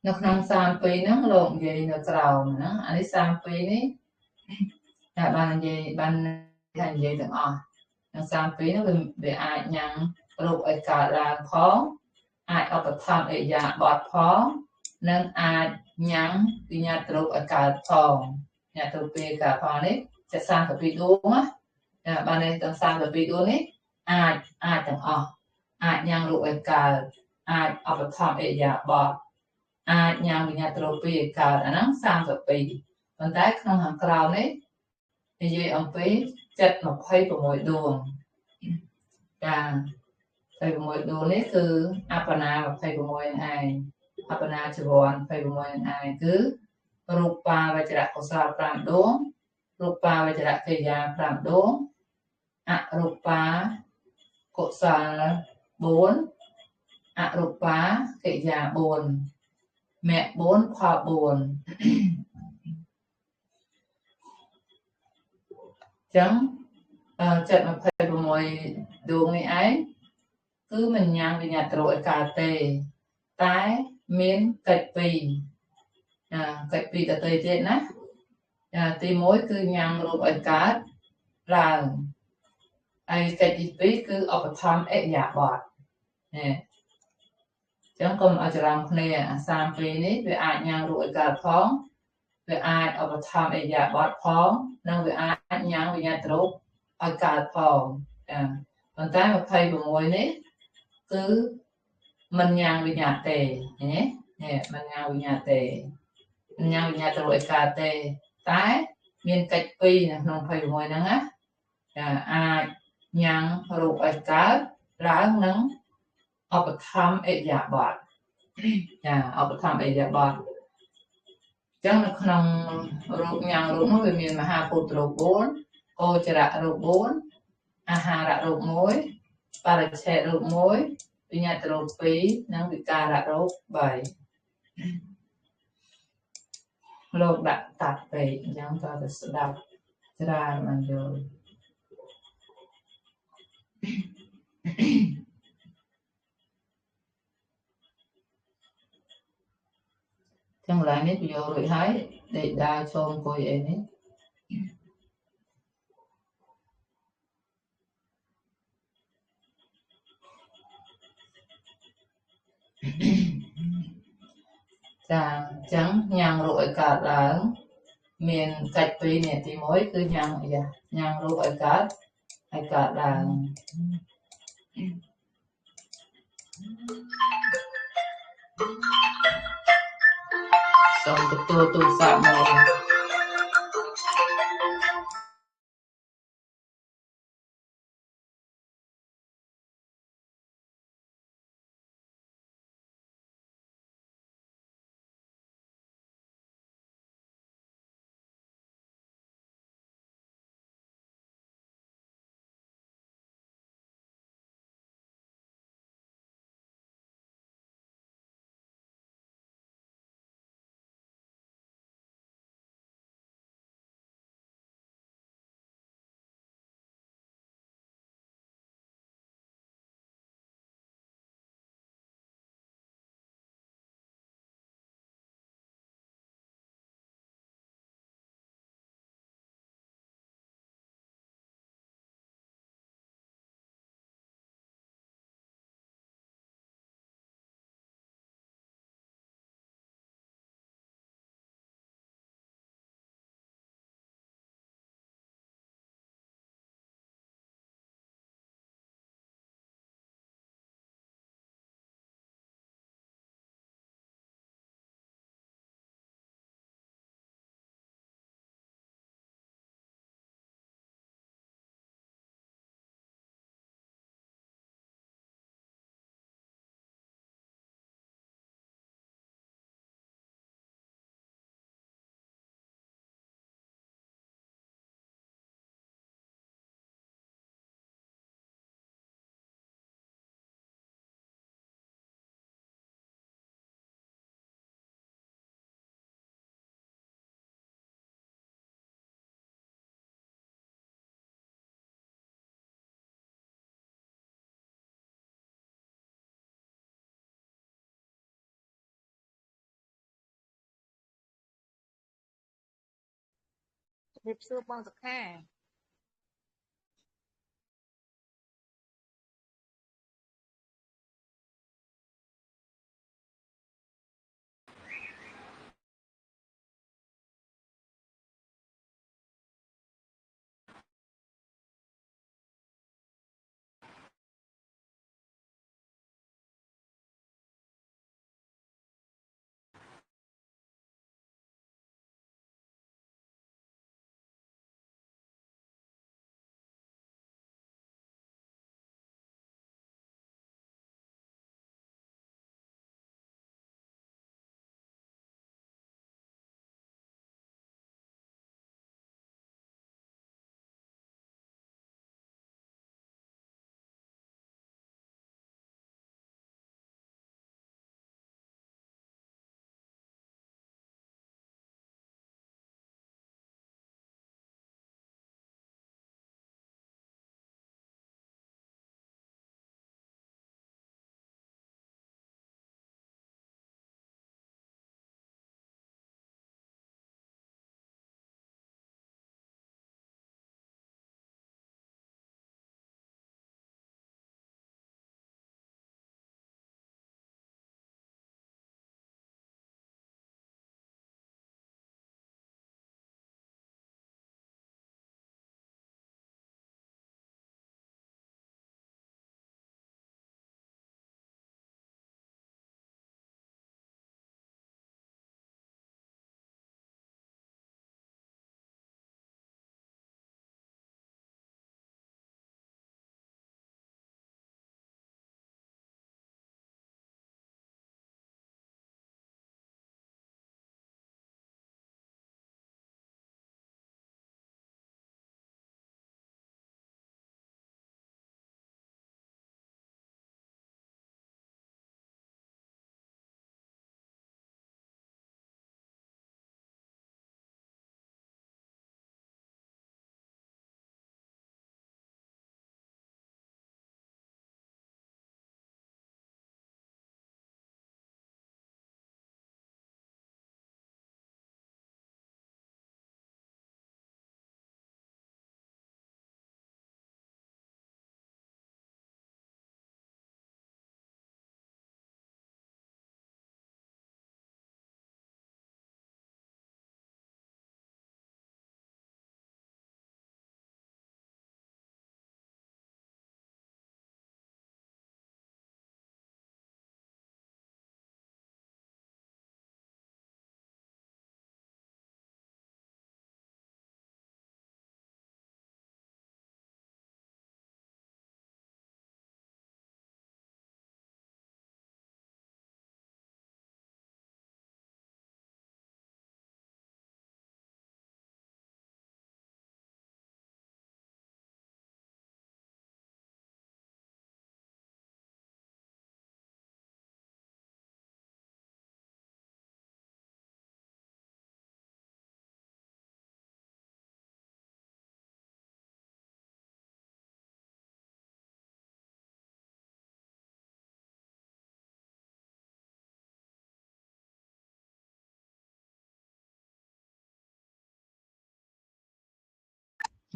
នៅក្នុង32ហ្នឹងលោកនិយាយនៅក្រោមហ្នឹងអានេះ32នេះតែបាននិយាយបានថានិយាយទាំងអស់ក្នុង32ហ្នឹងវាអាចញ៉ាំងរូបឲ្យកើតឡើងផងអាចឧបត្ថម្ភអិយាបថផងនិងអាចញ៉ាំងវិញ្ញាណរូបឲ្យកើតផងញ៉ាំងរូបពីកើតផងនេះចិត្ត32ដួងណាបាននេះទាំង32ដួងនេះអាចទាំងអស់អាចញ៉ាំងរូបឲ្យកើតអាចឧបត្ថម្ភអិយាបថអាចញ៉ាំងវិញ្ញាណរូបពីឲ្យកើតអាហ្នឹង32ប៉ុន្តែក្នុងខាងក្រោមនេះនិយាយអំពីចិត្ត26ដួង26ដួងនេះគឺអបណា26នឹងឯងអបណាជីវ័ន26នឹងឯងគឺរូបាវចរៈកុសល5ដួងរូបាវចរៈកិរិយា5ដួងអរូបាកុសល4អរូបាកិរិយា4មគ្គ4ផល4ចឹងចិត្ត26ដួងនេះឯងគឺមិនញ៉ាំងវិញ្ញាណទៅឲ្យកើតទេតែមានកិច្ចពីរកិច្ចពីរដទៃទៀតណាទី1គឺញ៉ាំងរូបឲ្យកើតឡើងហើយកិច្ចទី2គឺឧបត្ថម្ភអិយាបថចឹងកុំឲ្យច្រឡំគ្នាអា32នេះវាអាចញ៉ាំងរូបឲ្យកើតផងវាអាចឧបត្ថម្ភអិយាបថផងនិងវាអាចញ៉ាំងវិញ្ញាណទៅឲ្យកើតផងប៉ុន្តែ26នេះគឺមិនញ៉ាំងវិញ្ញាណទេមិនញ៉ាំងវិញ្ញាណទេមិនញ៉ាំងវិញ្ញាណទៅឲ្យកើតទេតែមានកិច្ចពីរនៅក្នុង26ហ្នឹងណាអាចញ៉ាំងរូបឲ្យកើតឡើងនឹងឧបត្ថម្ភអិយាបថឧបត្ថម្ភអិយាបថចឹងនៅក្នុងរូបញ៉ាំងរូបនោះវាមានមហាពុទ្ធរូប4អូចរៈរូប4អាហាររូប1បរិច្ឆេទរូប1វិញ្ញាណរូប2និងវិការៈរូប3លោកដាក់តាត់ពេកអញ្ចឹងតើទៅស្ដាប់ច្រើនមិនយល់ចឹងឡើយនេះពយករួចហើយដេកដើរឈរអង្គុយអីនេះចាអញ្ចឹងញ៉ាំងរូបឲ្យកើតឡើងមានកិច្ចពីរនេះទី1គឺញ៉ាំងរូបឲ្យកើតឡើងសូមទទួលទូរស័ព្ទមក រៀបសួរបងសុខា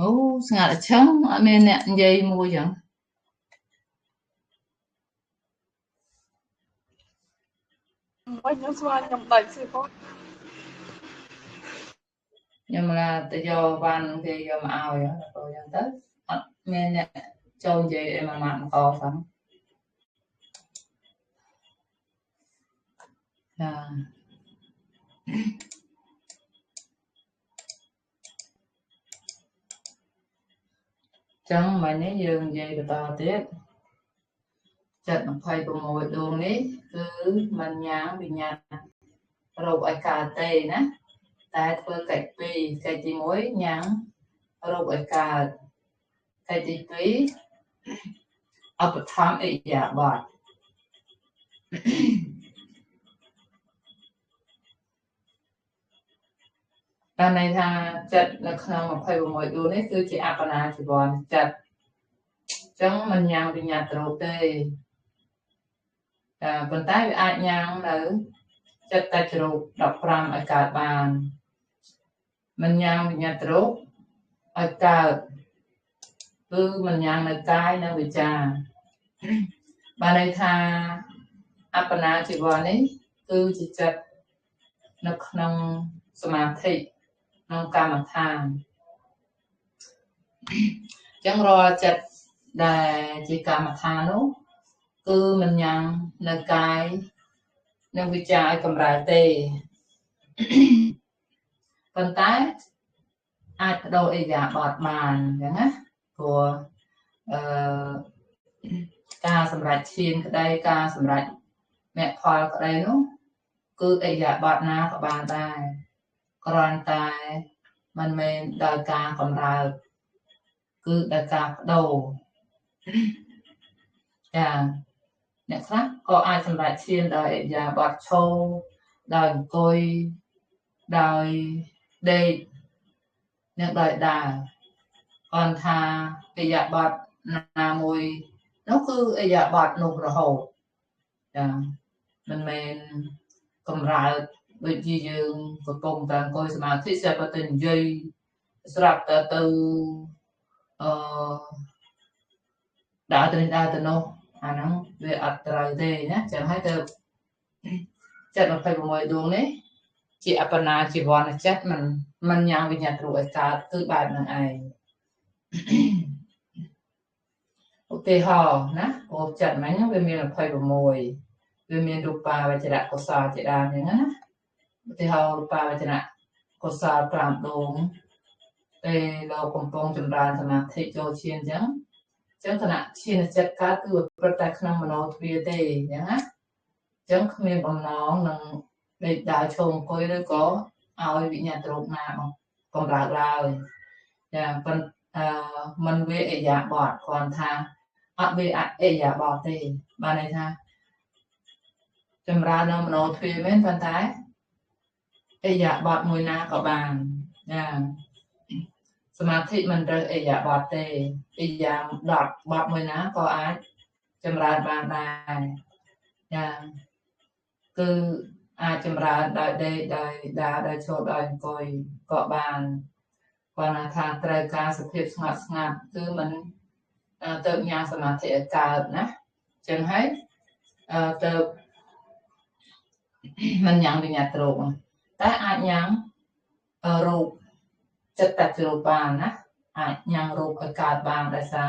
អូស្ងាត់អញ្ចឹងអត់មានអ្នកនិយាយមួយចឹងវិញខ្ញុំស្មានខ្ញុំដាច់ស៊ីផងខ្ញុំឡាទៅយកវ៉ាន់គេយកមកឲ្យទៅចឹងទៅអត់មានអ្នកចូលនិយាយអីមួយម៉ាត់មកសោះចាចឹងមិញនេះយើងនិយាយបន្តទៀតចិត្ត26ដួងនេះគឺមិនញ៉ាំវិញ្ញាណរោគឲ្យកើតទេណាតែធ្វើកិច្ចពីរកិច្ចទី1ញ៉ាំរោគឲ្យកើតកិច្ចទី2ឧបត្ថម្ភឥរិយាបថបានន័យថាចិត្តនៅក្នុង26ដួងនេះគឺជាអបណាជីវ័នចិត្តអញ្ចឹងមិនញ៉ាំវិញ្ញាណរោគទេប៉ុន្តែវាអាចញ៉ាំនៅចិត្តតែជ្រូក15ឲ្យកើតបាន มันยังวิญญาณรูปอากาศคือมันยังในกายในวิจารบาในทาอัปปนาจีวรนี้คือจิตจัดนักนองสมาธินองกรรมฐานจังรอจัดได้จีกรรมฐานนู้คือมันยังในกายในวิจารกำไรเตปัญไตอาจโดยอยากบอดมานอย่างนั้นตัวการสำหรับชีนก็ได้การสำหรับแม่พอก็ได้นู้คืออยากบอดน้ากับบานได้กรอนตายมันไม่ได้การกำไรคือได้การโดอย่างเนี่ยครับก็อาจสำหรับชีนได้อยากบอดโชว์ได้กุยได้เด็กเนี่ยได้còn thà cái dạ bọt là mùi nó cứ cái dạ bọt nục rồi hậu mình cầm ra bởi vì dương và cùng tàn coi mà thích sẽ có tình dây sạp từ đã tình đa tình nô nó về ạch trời thế nhé chẳng hay từ chắc là phải của mọi đường đấy chị apana chị vòn chắc mình nhang vì nhặt rủi cả tư bản là ai ok hò nè cô chặt mấy nhá về miền phải của mồi về miền rupa và chỉ đã có sao chỉ đam như thế ok hò rupa và chỉ đã có sao làm đúng đểเราคงต้องจำรานสมาธิโจเชียนจังขณะเชียนจัดการตัวประตักนำมโนทวีเตอย่างนั้นจังมีบำน้องหนึ่งในดาวชมคุยด้วยก็เอาวิญญาณตรงมาบำราเราอย่างเป็นมันเวเอยาบอดก่อนทางเวเอยาบอดตีบานในทางจำรานำมโนทวีเว้นพันท้ายเอยาบอดมวยนากับบานอย่างสมาธิมันเรื่องเอยาบอดเตเอยาดอดบอดมวยนาก็อาจจำรานบานได้อย่างคืออาจจำรานได้โชว์ได้กอยเกาะบานก่อนทางไตรการสถิตสงัดคือมันเติมยาสมาธิกาศนะจึงให้เติมมันยังเป็นยาตรงแต่อาจยังรูปจัตตรูปานนะอาจยังรูปอากาศบางได้ซะ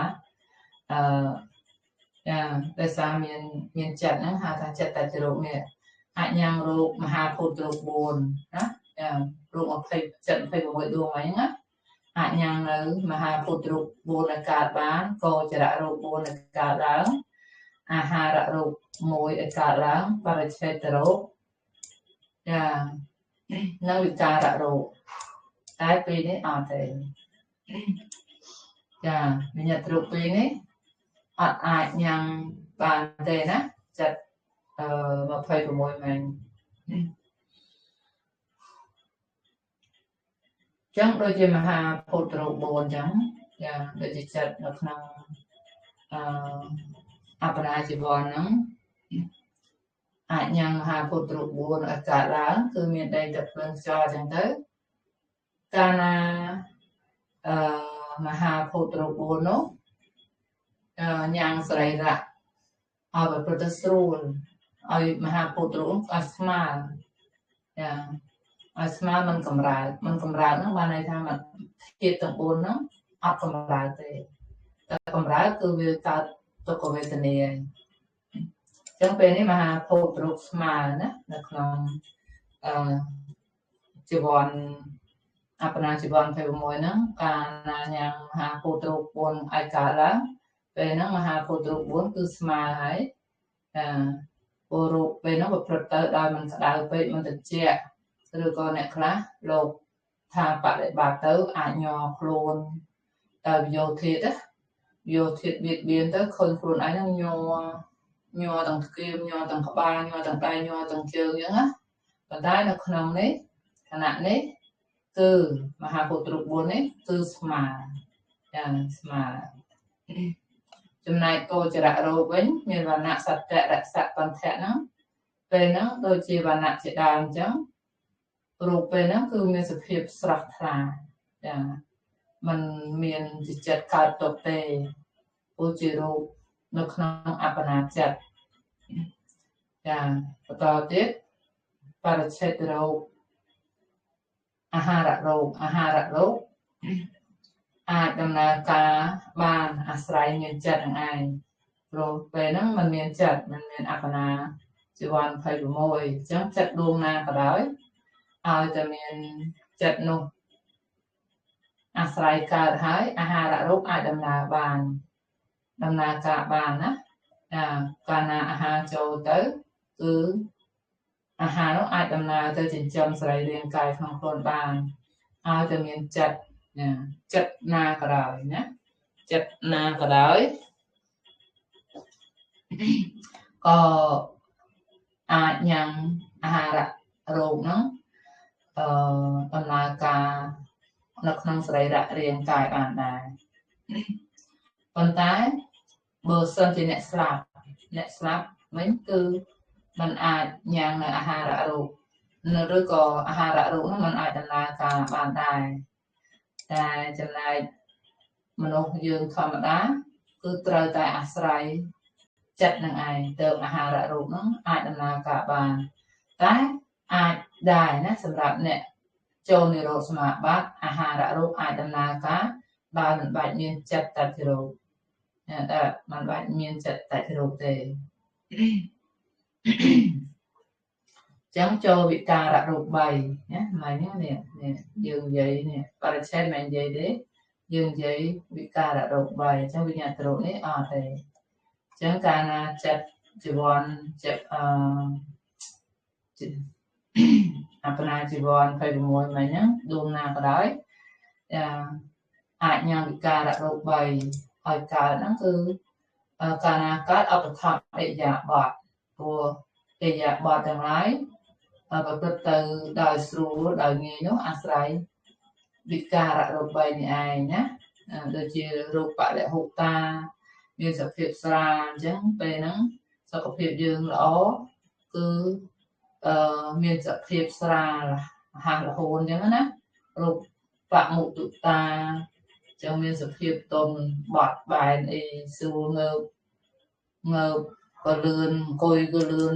ได้ซะมีนจัดนะหาทางจัตตรูเนี่ยอาจยังรูปมหาภูตรูปบนนะรูปอภัยจัดอภัยบ่อยดวงไว้นะอาจยังในมหาภูตรูปบนอากาศบางก็จะระรูปบนอากาศล้างอาหารรูปมวยอากาศล้างปริเชตรูปนักวิจารณ์รูปได้ปีนี้อาจจะวิญญาณรูปปีนี้อาจยังบางเตนะจัดมาไฟกับมวยมันจังโดยจะมหาภูตรูปบนจังโดยจะจัดนักนำอัปนาจีวรนั้นอาจยังมหาภูตรูปบนอากาศล้างคือมีได้ดับเพลิงจอจังเถอะการมหาภูตรูปบนเนาะยังสลายละเอาแบบโปรตีสรูลเอามหาภูตรูปอัสมาอัสมามันกำไรนั่งมาในทางมันเกี่ยวกับบุญนั่งอัดกำไรแต่กำไรคือวิตาตัวกเวทเนียจังเป็นนี่มหาภูตรูปสมานะนะครับจีวรอัปนาจีวรเพลมวยนั่งการยังมหาภูตรูปบุญอากาศละเป็นนั่งมหาภูตรูปบุญคือสมาให้ปูรูปเป็นนั่งแบบประเตอร์ได้มันกระดาษไปมันจะเจี๊ยหรือก็เนี่ยครับโลกทางปะเลยบาดเตอร์อาจยอโคลนโยทิดเบียดเบียนเตอร์คนโคลนไอ้นั่งยอต่างเกมยอต่างขบานยอต่างใดยอต่างเชิงอย่างนั้นแต่ได้ในขนมนี้ขณะนี้คือมหาภูตรูปบุญนี้คือสมาจำนายโตจระโรเว้นมีวันณะสัจจะรักษาปัญแทนั้นเป็นนั้นโดยจีวันณะจิดามจัง រូបពេលហ្នឹងគឺមានសភាពស្រស់ថ្លាចាมันមានជាចិត្តកើតទុកទេព្រោះជារូបនៅក្នុងអបណាចិត្តចាបន្តទៀតបរិច្ឆេទរោគអាហាររោគអាចដំណើរការបានអាស្រ័យមានចិត្តនឹងឯងព្រោះពេលហ្នឹងมันមានចិត្តมันមានអបណាជីវ័ន26អញ្ចឹងចិត្តដួងណាក៏ដោយឲ្យតែមានចិត្តនោះអាស្រ័យកើតហើយអាហាររោគអាចដំណើរការបានណាកាលណាអាហារចូលទៅគឺអាហារនោះអាចដំណើរទៅចិញ្ចឹមសរីរាង្គកាយក្នុងខ្លួនបានឲ្យតែមានចិត្តចិត្តណាក៏ដោយណាចិត្តណាក៏ដោយក៏អាចញ៉ាំអាហាររោគហ្នឹងដំណើរការនៅក្នុងសរីរាង្គកាយបានដែរប៉ុន្តែបើសិនជាអ្នកស្លាប់វិញគឺมันអាចញ៉ាំនៅអាហាររោគឬក៏អាហាររោគហ្នឹងมันអាចដំណើរការបានដែរតែចំណែកមនុស្សយើងធម្មតាគឺត្រូវតែអាស្រ័យចិត្តនឹងឯងទៅអាហាររោគហ្នឹងអាចដំណើរការបានតែអាចដែរណាសម្រាប់អ្នកចូលនិរោធសមាបត្តិអាហាររោគអាចដំណើរការដោយមិនបាច់មានចិត្តតតិរោគតែមិនបាច់មានចិត្តតតិរោគទេចឹងចូលវិការៈរូប3ណាម៉ែនេះយើងនិយាយនេះបរិច្ឆេទមិននិយាយទេយើងនិយាយវិការៈរូប3ចឹងវិញ្ញាណរូបនេះអត់ទេចឹងកាលណាចិត្តជីវ័នចិត្តអបណាជីវ័ន26មិញហ្នឹងដួងណាក៏ដោយអាចញ៉ាំវិការៈរូប3ឲ្យកើតហ្នឹងគឺកាលណាកើតអបថៈអិយាបថព្រោះអិយាបថទាំងឡាយប្រព្រឹត្តទៅដោយស្រួលដោយងាយនោះអាស្រ័យវិការៈរូប3នេះឯងណាដូចជារូបបរិហុតាមានសភាពស្រាលអញ្ចឹងពេលហ្នឹងសុខភាពយើងល្អគឺមានសភាពស្រាលហាងរហូតអញ្ចឹងណារូបបមុទុតាចឹងមានសភាពទុំបត់បែនអីស្រួលងើបក៏លឿនអង្គុយក៏លឿន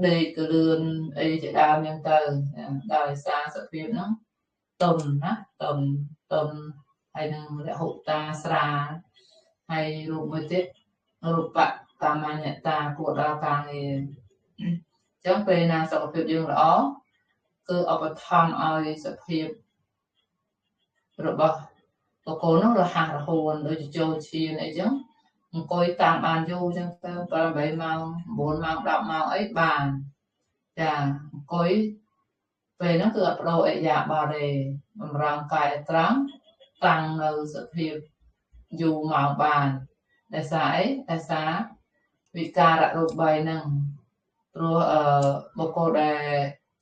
ដេកក៏លឿនអីជាដើមអញ្ចឹងទៅដោយសារសភាពហ្នឹងទុំណាទុំហើយនឹងរហុតាស្រាលហើយរូបមួយទៀតរូបកម្មញ្ញតាគួរដល់ការងារចឹងពេលណាសុខភាពយើងល្អគឺឧបត្ថម្ភឲ្យសភាពរបស់បកគោនោះរហ័សរហួនដូចចូលឈានអីចឹងអង្គុយតាមបានយូរចឹងទៅ8ម៉ោង9ម៉ោង10ម៉ោងអីបានចាអង្គុយពេលហ្នឹងគឺអត់បដូរអិយាបថទេបំរុងកាយត្រង់តាំងនៅសភាពយូរម៉ោងបានដោយសារអីដោយសារវិការៈរូប3ហ្នឹងព្រោះបុគ្គលដែល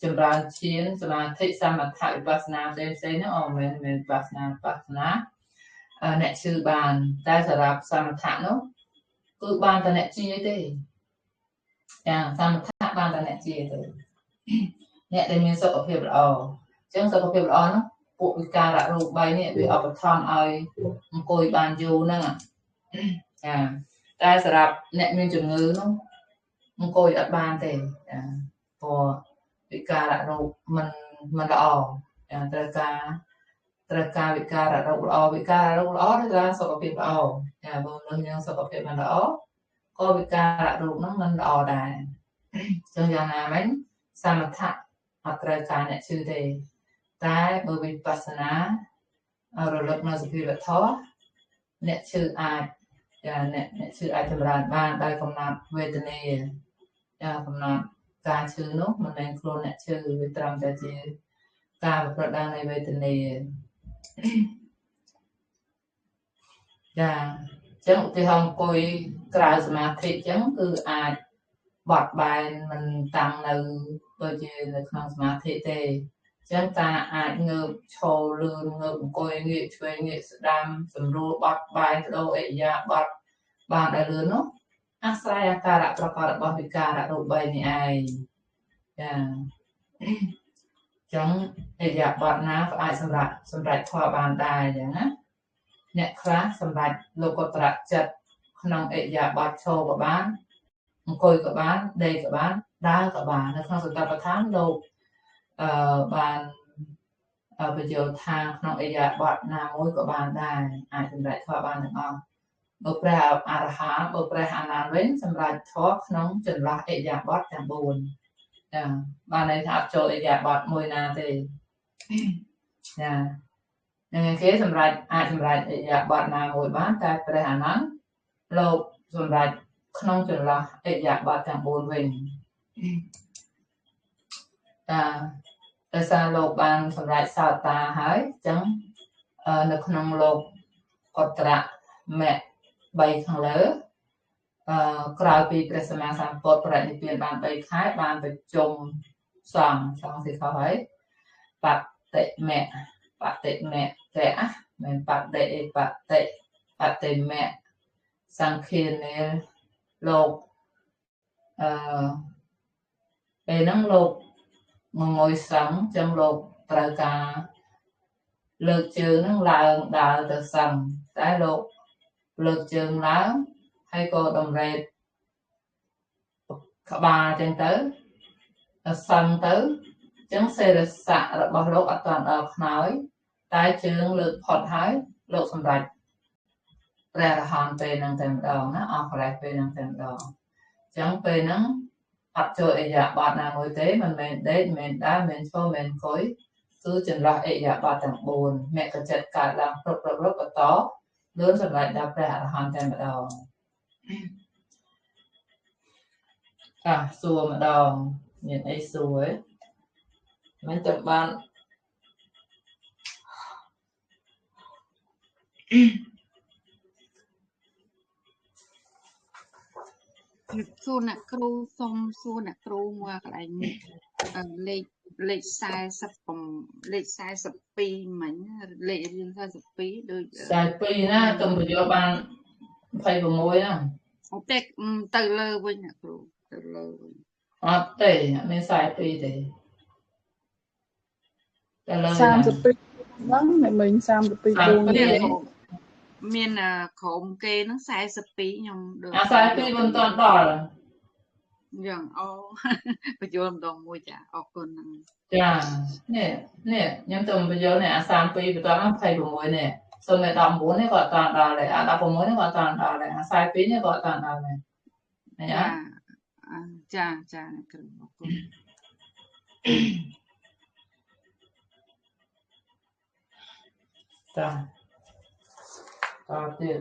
ចម្រើនឈានសមាធិសមថវិបស្សនាផ្សេងហ្នឹងមិនមែនវិបស្សនាអ្នកជឿបានតែសម្រាប់សមថៈនោះគឺបានតែអ្នកជាទេចាសមថៈបានតែអ្នកជាទេអ្នកដែលមានសុខភាពល្អអញ្ចឹងសុខភាពល្អនោះពួកវិការៈរូប3នេះវាឧបត្ថម្ភឲ្យអង្គុយបានយូរហ្នឹងចាតែសម្រាប់អ្នកមានជំងឺនោះអង្គុយអត់បានទេចាព្រោះវិការៈរូបមិនល្អចាត្រូវការវិការៈរូបល្អវិការៈរូបល្អគឺថាសុខភាពល្អចាបើមនុស្សយើងសុខភាពមិនល្អក៏វិការៈរូបហ្នឹងមិនល្អដែរចឹងយ៉ាងណាមិញសមថៈអត់ត្រូវការអ្នកជឿទេតែបើវិបស្សនារលឹកនៅសភាវធម៌អ្នកជឿអាចចាអ្នកជឿអាចចម្រើនបានដោយកំណត់វេទនាចាកំណត់ការជឿនោះមិនមែនខ្លួនអ្នកជឿវាត្រឹមតែជាការប្រព្រឹត្តឡើងនៃវេទនាចាចឹងឧទាហរណ៍អង្គុយក្រៅសមាធិចឹងគឺអាចបត់បែនមិនតាំងនៅដូចជានៅក្នុងសមាធិទេចឹងការអាចងើបឈរលឿនងើបអង្គុយងាកឆ្វេងងាកស្ដាំសម្រួលបត់បែនបដូរអិយាបថបានដោយលឿននោះអាស្រ័យអាការៈប្រកបរបស់វិការៈរូប3នេះឯងចា chẳng để dạ bọt ná phải xâm rạch thọ bàn đài vậy á nè khá xâm rạch lô có trạc chật nông ệ dạ bọt châu của bán côi của bán đây của bán đá của bán nó không sự ta có tháng đâu bàn bây giờ thang nông ệ dạ bọt ná mối của bàn đài ai xâm rạch thọ bàn được không bố pra arha bố pra hanan ven xâm rạch thọ nông chân lạc ệ dạ bọt chẳng buồn bàn này thạp cho ệ dạ bọt mùi nà thì nên kế xâm rạch ai xâm rạch dạ bọt nào mùi bán tay phải hà nắng lộp xâm rạch không chừng là dạ bọt chẳng buồn mình tại sao lộp bàn xâm rạch sao ta hái chẳng nó không lộp có trả mẹ bay khăn lỡក្រៅពីព្រះសម្មាសម្ពុទ្ធប្រតិភិនបាន3ខែបានប្រជុំសង្ឃសិក្ខាហើយបតិមៈតេមិនបតិមៈសង្ឃានេលោកពេលហ្នឹងលោកមកងុយសង្ឃចឹងលោកត្រូវការលើកជើងហ្នឹងឡើងដើរទៅសង្ឃតែលោកលើកជើងឡើងហើយក៏តម្រេតក្បាលចឹងទៅសឹងទៅចឹងសេរស័ក្តិរបស់លោកអត់ទាន់ដល់ខ្នើយតែជើងលើកផុតហើយលោកសម្រេចព្រះអរហន្តពេលហ្នឹងតែម្ដងណាអស់កន្លែងពេលហ្នឹងតែម្ដងចឹងពេលហ្នឹងអត់ចូលអិយាបថណាមួយទេមិនមែនដេកមិនមែនដើរមិនមែនឈរមិនមែនអង្គុយគឺចន្លោះអិយាបថទាំង4មគ្គចិត្តកើតឡើងព្រឹកបន្តលឿនសម្រេចដល់ព្រះអរហន្តតែម្ដងសួរម្ដងមានអីសួរមិនចាំបានសួរអ្នកគ្រូសុំសួរអ្នកគ្រូមកកន្លែងលេខ40លេខ42មិញលេខរៀន42ដូច42ណាទំបញ្យោបាន26ណាអូតែទៅលើវិញអ្នកគ្រូទៅលើវិញអត់ទេមាន42ទេទៅលើ32ហ្នឹងមិញ32ពូមានក្រុមគេហ្នឹង42ខ្ញុំដូច42មិនទាន់ដល់យ៉ាងអូបញ្យល់ម្ដងមួយចាអរគុណហ្នឹងចានេះខ្ញុំទៅបញ្យល់នេះ32បន្ត26នេះសូមតែ19នេះក៏អត់ដល់ដែរ16នេះក៏អត់ដល់ដែរ42នេះក៏អត់ដល់ដែរណាចាគ្រូអរគុណចាតទៀត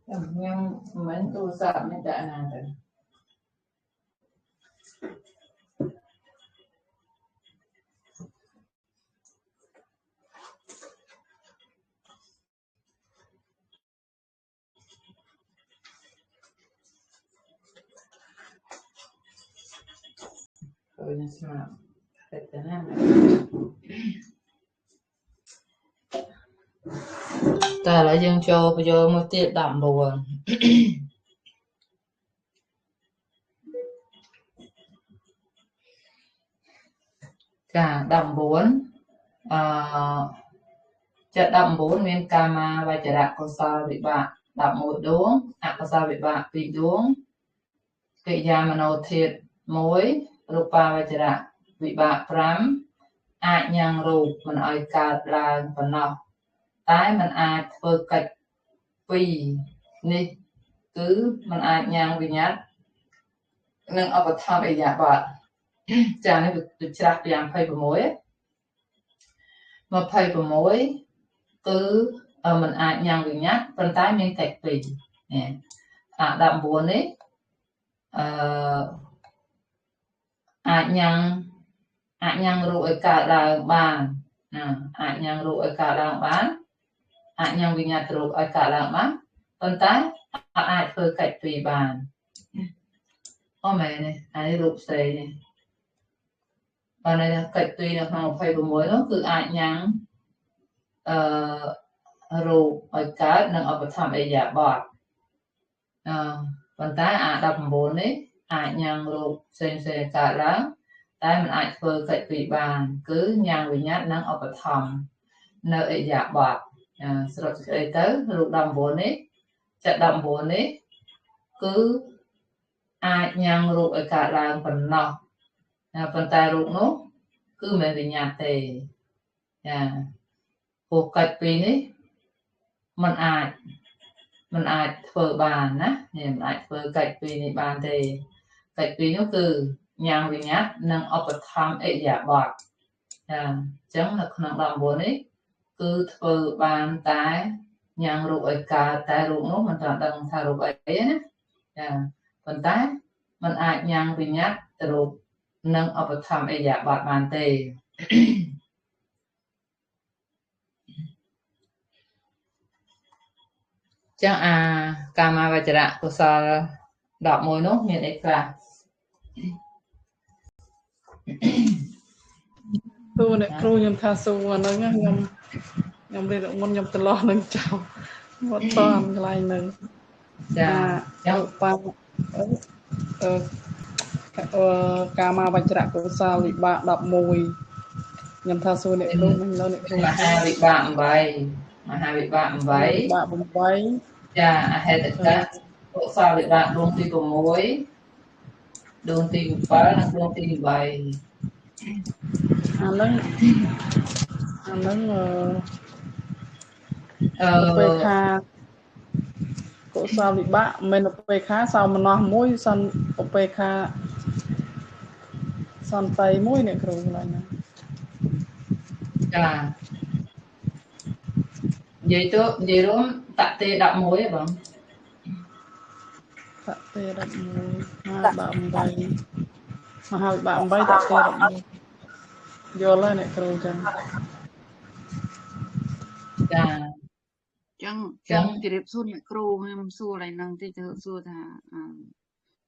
ខ្ញុំមិនទូរស័ព្ទនេះដាក់ណាទៅខ្ញុំស្មាតតែណាតែឥឡូវយើងចូលបញ្យល់មួយទៀត19ចា19ចិត្ត19មានកាមាវចរៈកុសលវិបាក11ដួងអកុសលវិបាក2ដួងកិរិយាមโนធាតុ1រូបាវចរៈវិបាក5អាចញ៉ាំងរូបមិនឲ្យកើតឡើងប៉ុណ្ណោះតែมันអាចធ្វើកិច្ច2នេះគឺมันអាចញ៉ាំងវិញ្ញាណនិងឧបត្ថម្ភអិយាបថចានេះវាច្រាស់ពី26គឺมันអាចញ៉ាំងវិញ្ញាណប៉ុន្តែមានកិច្ច2នេះ19នេះអាចញ៉ាំងរូបឲ្យកើតឡើងបានអាចញ៉ាំងរូបឲ្យកើតឡើងបានអាចញ៉ាំងវិញ្ញាណរូបឲ្យកើតឡើងបានប៉ុន្តែអាចធ្វើកិច្ច2បានអូមែននេះអានេះរូបផ្សេងនេះបើនៅកិច្ច2នៅក្នុង26នោះគឺអាចញ៉ាំងរូបឲ្យកើតនិងឧបត្ថម្ភអិយាបថប៉ុន្តែ19នេះអាចញ៉ាំងរូបផ្សេងកើតឡើង តែមិនអាចធ្វើកិច្ចពីរបានគឺញ៉ាំងវិញ្ញាតនិងឧបត្ថម្ភនៅអិយាបថសរុបសេចក្តីទៅរូប19នេះចិត្ត19នេះគឺអាចញ៉ាំងរូបឲ្យកើតឡើងប៉ុណ្ណោះប៉ុន្តែរូបនោះគឺមិនវិញ្ញាតទេពោលកិច្ចពីរនេះมันអាចធ្វើបានណាមិនអាចធ្វើកិច្ចពីរនេះបានទេកិច្ចពីរនោះគឺញ៉ាំងវិញ្ញាតនិងឧបត្ថម្ភអិយាបថអញ្ចឹងនៅក្នុង19នេះគឺធ្វើបានតែញ៉ាំងរូបឲ្យកើតតែរូបនោះមិនត្រូវដឹងថារូបអីណាប៉ុន្តែมันអាចញ៉ាំងវិញ្ញាតទៅរូបនិងឧបត្ថម្ភអិយាបថបានទេចឹងកាមាវចរៈកុសល11នោះមានអីខ្លះទូអ្នកគ្រូខ្ញុំថាសួរហ្នឹងខ្ញុំរៀនមុនខ្ញុំត្រឡប់នឹងចាំវត្តតានកន្លែងហ្នឹងចាចឹងប៉ាកាមាវចរៈកុសលវិបាក11ខ្ញុំថាសួរអ្នកគ្រូហ្នឹងអ្នកគ្រូមហាវិបាក8មហាវិបាក8ចាអហេតុកៈកុសលវិបាកដួងទី6ដួងទី7និងដួងទី8អាហ្នឹងពេលខាកុសលវិបាកមិនពេលខាសោមនស្សមួយសន្ពេលខាសន្តិមួយអ្នកគ្រូកន្លែងហ្នឹងចានិយាយរួមតទេ11ហ៎បងតទេ11មហាវិបាក8តទេ11យល់ហើយអ្នកគ្រូចឹងចាចឹងជម្រាបសួរអ្នកគ្រូខ្ញុំសួរឡើងនឹងតិចទៅសួរថា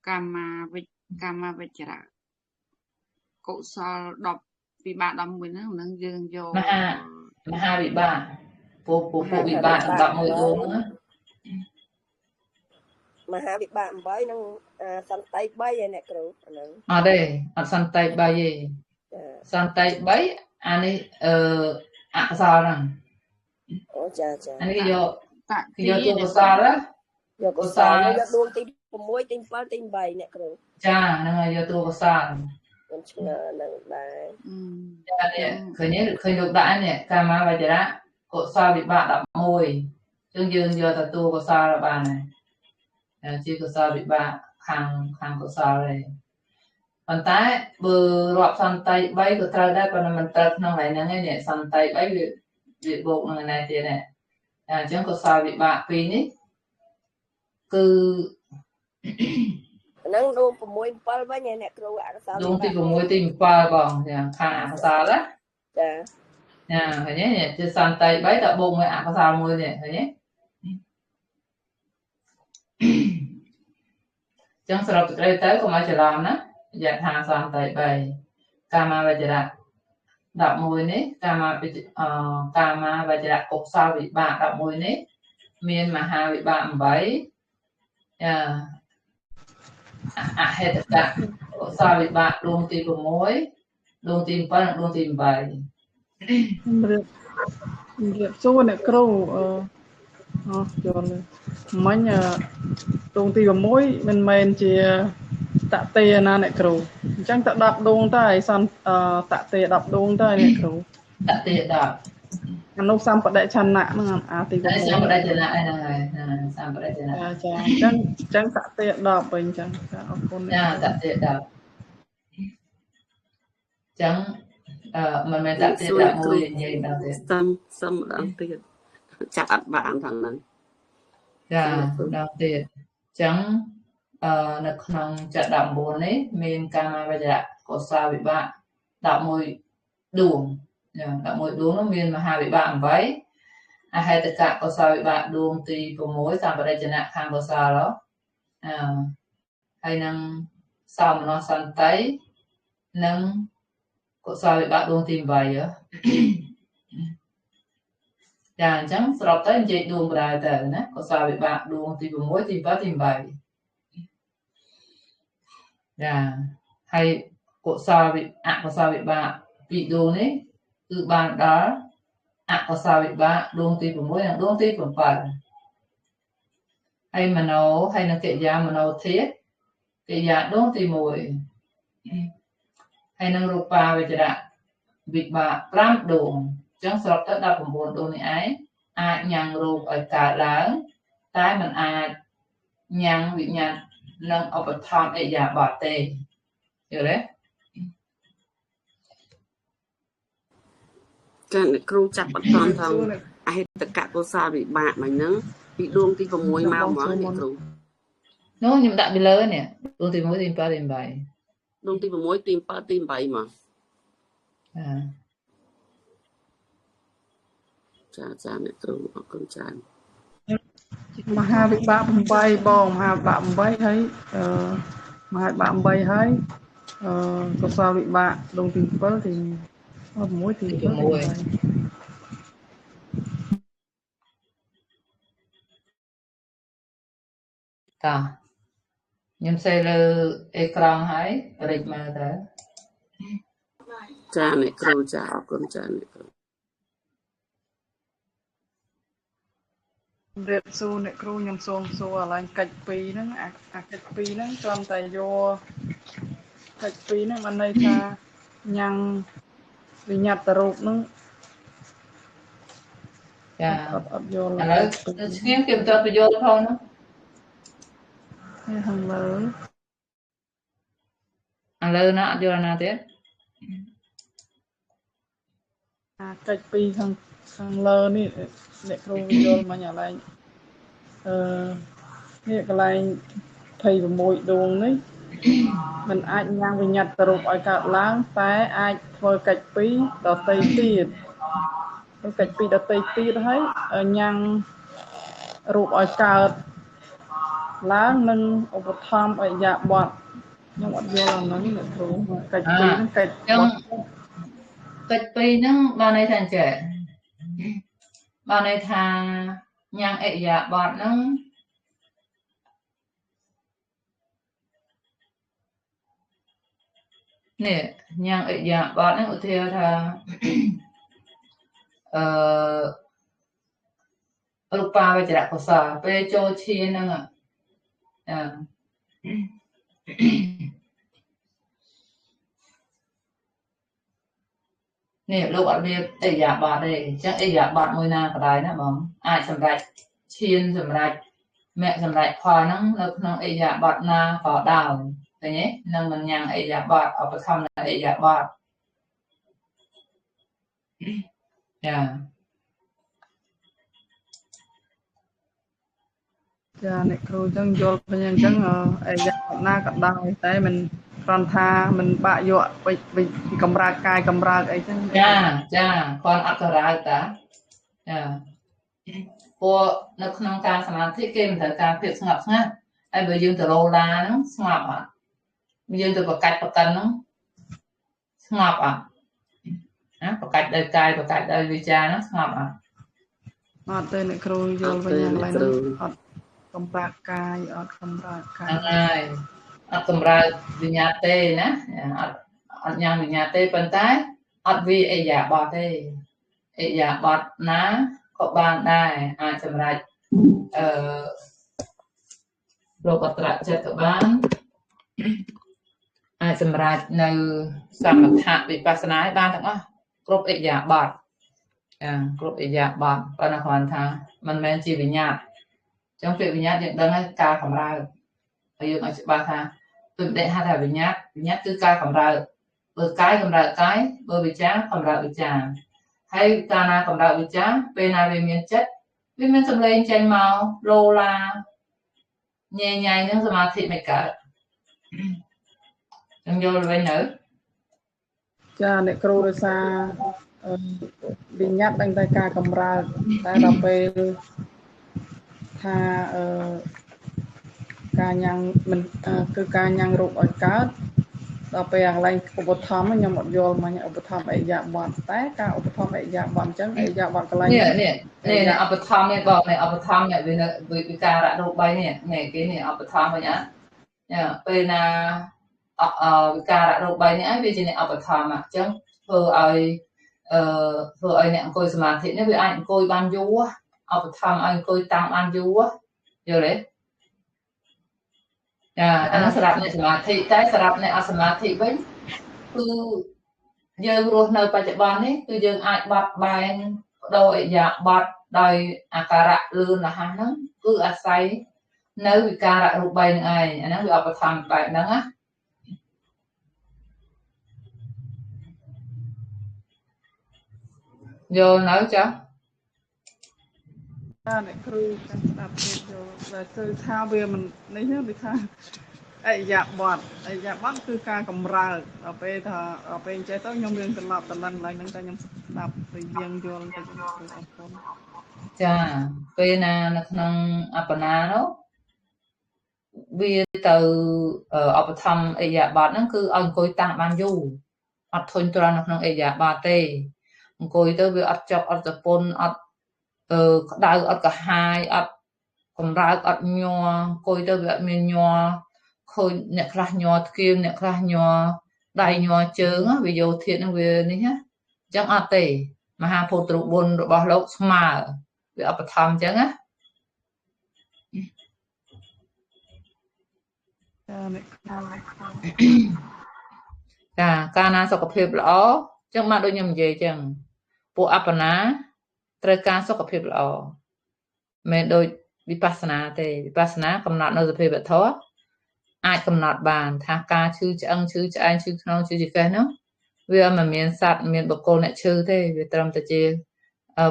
កាមាវចរៈកុសល10វិបាក11ហ្នឹងយើងយកមហាវិបាកពុះវិបាក11ដួងណាមហាវិបាក8និងសន្តិ3ឯអ្នកគ្រូអាហ្នឹងអត់ទេអត់សន្តិ3ទេសន្តិ3អានេះអកុសលហ្នឹងអូចាអានេះយកទូកុសលណាយកកុសលយកដួងទី6ទី7ទី8អ្នកគ្រូចាហ្នឹងហើយយកទូកុសលខ្ញុំឆ្ងល់ហ្នឹងដែរចានេះឃើញលោកដាក់នេះកាមាវចរៈកុសលវិបាក11ចឹងយើងយកទៅទូកុសលបានហើយជាកុសលវិបាកខាងកុសលទេប៉ុន្តែបើរាប់សន្តិ3ក៏ត្រូវដែរប៉ុន្តែមិនត្រូវក្នុងកន្លែងហ្នឹងឯងសន្តិ3វាបូកនឹងណែទៀតហ្នឹងអញ្ចឹងកុសលវិបាក2នេះគឺហ្នឹងដួង6 7វិញអ្នកគ្រូអកុសលដួងទី6ទី7បងចាខាងអកុសលណាចាឃើញទេជាសន្តិ3តែបូកមួយអកុសលមួយនេះឃើញទេចឹងសរុបសេចក្តីទៅកុំឲ្យច្រឡំណាយថាសន្តិ3កាមាវចរៈ11នេះកាមាវចរៈកុសលវិបាក11នេះមានមហាវិបាក8អហេតុកៈកុសលវិបាកដួងទី6ដួងទី7និងដួងទី8រៀបសួរអ្នកគ្រូយល់មិញដួងទី6មិនមែនជាតទេណាអ្នកគ្រូអញ្ចឹងត10ដួងទៅហើយសន្តទេ10ដួងទៅអ្នកគ្រូតទេ10អនុសម្បដិឆន្ទៈហ្នឹងទី6សម្បដិឆន្ទៈហ្នឹងហើយសម្បដិឆន្ទៈចាអញ្ចឹងតទេ10វិញអញ្ចឹងអរគុណចាតទេ10អញ្ចឹងមិនមែនតទេ11និយាយដល់ទេសំម្ដងទៀតចាប់អត់បានផងហ្នឹងចាដល់ទៀតអញ្ចឹងនៅក្នុងចិត្ត19នេះមានកាមាវចរៈកុសលវិបាក11ដួង11ដួងនោះមានមហាវិបាក8អហេតុកៈកុសលវិបាកដួងទី6សម្បដិជនៈខាងកុសលហើយនឹងសោមនស្សសន្តិនិងកុសលវិបាកដួងទី8ចាអញ្ចឹងស្របទៅនិយាយដួងបណ្ដាលទៅណាកុសលវិបាកដួងទី6ទី7ទី8ចាហើយ កុសលអកុសលវិបាកពីរដួងនេះគឺបានដល់អកុសលវិបាកដួងទី6និងដួងទី7ហើយមโนហើយនឹងកិរិយាមโนធាតុកិរិយាដួងទី1ហើយនឹងរូបាវចរៈវិបាក5ដួងអញ្ចឹងសរុបទៅ19ដួងនេះឯងអាចញ៉ាំងរូបឲ្យកើតឡើងតែมันអាចញ៉ាំងវិញ្ញាណនិងឧបត្ថម្ភអិយាបថទេយល់ទេ ចាអ្នកគ្រូចាប់អត់តាន់ផងអហេតុកៈកុសលវិបាកមិញហ្នឹងពីដួងទី6មកហ្មងអ្នកគ្រូ នោះខ្ញុំដាក់ពីលើនេះដួងទី1ទី7ទី8 ដួងទី6ទី7ទី8មកចាអ្នកគ្រូអរគុណច្រើន មហាវិបាក8បងមហាវិបាក8ហើយមហាវិបាក8ហើយកុសលវិបាកដងទី7ទី6ទី7តាខ្ញុំសេលើអេក្រង់ហើយរិចមើលទៅចាអ្នកគ្រូចាអរគុណចាអ្នកគ្រូ រៀបសួរអ្នកគ្រូខ្ញុំសូមសួរអាឡើងកិច្ច2ហ្នឹងអាកិច្ច2ហ្នឹងគ្រាន់តែយកកិច្ច2ហ្នឹងបានន័យថាញ៉ាំងវិញ្ញាតរូបហ្នឹងចាអត់យល់ឥឡូវស្ងៀមគេមិនត្រូវទៅយល់ផងហ្នឹងខាងលើឥឡូវណាអត់យល់ណាទៀតកិច្ច2ខាងលើនេះអ្នកគ្រូយល់មិញអាឡែងនេះកន្លែង26ដួងនេះมันអាចញ៉ាំងវិញ្ញាតរូបឲ្យកើតឡើងតែអាចធ្វើកិច្ច2ដតីទៀតកិច្ច2ដតីទៀតហើយញ៉ាំងរូបឲ្យកើតឡើងនឹងឧបត្ថម្ភអរិយាបថខ្ញុំអត់យល់អាហ្នឹងអ្នកគ្រូកិច្ច2ហ្នឹងកិច្ច2ហ្នឹងបានន័យថាអញ្ចឹងបានន័យថាញ៉ាំងអរិយាបថហ្នឹងនេះញ៉ាំងអរិយាបថហ្នឹងឧទាហរណ៍ថារូបាវចរៈកុសលពេលចូលឈានហ្នឹងនេះលោកអត់មានអរិយាបថទេអញ្ចឹងអរិយាបថមួយណាក៏ដោយណាបងអាចសម្រេចឈានសម្រេចមគ្គសម្រេចផលហ្នឹងនៅក្នុងអរិយាបថណាក៏ដោយឃើញទេនឹងមិនញ៉ាំងអរិយាបថឧបត្ថម្ភនៅអរិយាបថចាអ្នកគ្រូចឹងយល់វិញអញ្ចឹងអរិយាបថណាក៏ដោយតែមិនគ្រាន់ថាមិនបាក់យកពីកម្រើកកាយកម្រើកអីចឹងចាគាត់អត់កម្រើកតាចាពួកនៅក្នុងការសមាធិគេមិនត្រូវការភាពស្ងប់ស្ងាត់ហើយបើយើងទៅរោឡាហ្នឹងស្ងប់អត់យើងទៅប្រកាច់ប្រកិនហ្នឹងស្ងប់អត់ណាប្រកាច់ដោយកាយប្រកាច់ដោយវិចារហ្នឹងស្ងប់អត់អត់ទេអ្នកគ្រូយល់វិញយ៉ាងណាអត់កម្រើកកាយអត់កម្រើកកាយហ្នឹងហើយអត់កម្រើកវិញ្ញាណទេណាអត់ញ៉ាំងវិញ្ញាណទេប៉ុន្តែអត់វាអរិយាបថទេអរិយាបថណាក៏បានដែរអាចសម្រេចលោកអត្រចិត្តក៏បានអាចសម្រេចនៅសមថៈវិបស្សនាបានទាំងអស់គ្រប់អរិយាបថគ្រប់អរិយាបថប៉ុន្តែគ្រាន់ថាមិនមែនជាវិញ្ញាណអញ្ចឹងពាក្យវិញ្ញាណយើងដឹងហើយការកម្រើកហើយយើងឲ្យច្បាស់ថាទិដ្ឋិហៅថាវិញ្ញាណគឺការកម្រើកបើកាយកម្រើកកាយបើវិចារកម្រើកវិចារហើយកាលណាកម្រើកវិចារពេលណាវាមានចិត្តវាមានសម្លេងចេញមកឡូឡាញ៉ៃញ៉ៃនឹងសមាធិមិនកើតខ្ញុំយល់វិញទៅចាអ្នកគ្រូដោយសារវិញ្ញាណដឹងតែការកម្រើកតែដល់ពេលថាការញ៉ាំងមិនគឺការញ៉ាំងរូបឲ្យកើតដល់ពេលអាកន្លែងឧបត្ថម្ភខ្ញុំអត់យល់មកឧបត្ថម្ភអរិយាបថតែការឧបត្ថម្ភអរិយាបថអញ្ចឹងអរិយាបថកន្លែងនេះឧបត្ថម្ភនេះបងនេះឧបត្ថម្ភនេះវិការៈរូប3នេះគេនេះឧបត្ថម្ភវិញពេលណា វិការៈរូប3នេះឯងវាជាអ្នកឧបត្ថម្ភអញ្ចឹងធ្វើឲ្យអ្នកអង្គុយសមាធិនេះវាអាចអង្គុយបានយូរឧបត្ថម្ភឲ្យអង្គុយតាំងបានយូរយល់ទេចាអានោះសម្រាប់អ្នកសមាធិតែសម្រាប់អ្នកអសមាធិវិញគឺយើងរស់នៅបច្ចុប្បន្ននេះគឺយើងអាចបាត់បែនបដូរឥរិយាបថដោយអាការៈលឿនរហ័សហ្នឹងគឺអាស្រ័យនៅវិការៈរូប3ហ្នឹងឯងអាហ្នឹងវាឧបត្ថម្ភបែបហ្នឹងណាយល់នៅចាអ្នកគ្រូចាំស្ដាប់ទៀតយល់តែគឺថាវាមិននេះវាថាអរិយាប័ត្រគឺការកម្រើកដល់ពេលចេះទៅខ្ញុំរៀនត្រឡប់ឡើងហ្នឹងតែខ្ញុំស្ដាប់ពីយើងយល់ទៅអរគុណចាពេលណានៅក្នុងអបណានោះវាទៅឧបត្ថម្ភអរិយាប័ត្រហ្នឹងគឺឲ្យអង្គុយតាំងបានយូរអត់ធុញទ្រាន់នៅក្នុងអរិយាប័ត្រទេអង្គុយទៅវាអត់ចប់អត់ប្រពន្ធអត់ក្តៅអត់កាហាយអត់កម្រើកអត់ញ័រអង្គុយទៅវាអត់មានញ័រឃើញអ្នកខ្លះញ័រធ្គាមអ្នកខ្លះញ័រដៃញ័រជើងវាយោធាតហ្នឹងវានេះណាអញ្ចឹងអត់ទេមហាពុទ្ធរូបបុណ្យរបស់លោកស្មើវាឧបត្ថម្ភអញ្ចឹងណាចាកាលណាសុខភាពល្អអញ្ចឹងមកដូចខ្ញុំនិយាយអញ្ចឹងពួកអបណាត្រូវការសុខភាពល្អមិនដូចវិបស្សនាទេវិបស្សនាកំណត់នៅសភាវធម៌អាចកំណត់បានថាការឈឺឆ្អឹងឈឺឆ្អែងឈឺខ្នងឈឺចង្កេះហ្នឹងវាមិនមានសត្វមានបុគ្គលអ្នកឈឺទេវាត្រឹមតែជា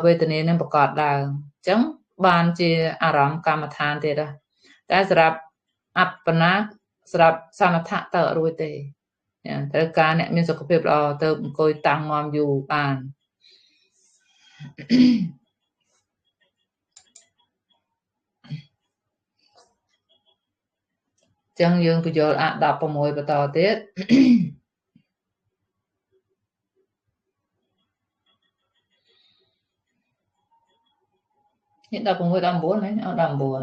វេទនានឹងប្រកបឡើងអញ្ចឹងបានជាអារម្មណ៍កម្មដ្ឋានទៀតដែរតែសម្រាប់អបណាសម្រាប់សមថៈទៅអត់រួចទេត្រូវការអ្នកមានសុខភាពល្អទៅអង្គុយតាំងមាំយូរបានចឹងយើងបញ្យល់អ16បន្តទៀតនេះ16 19ហ្នឹងអត់19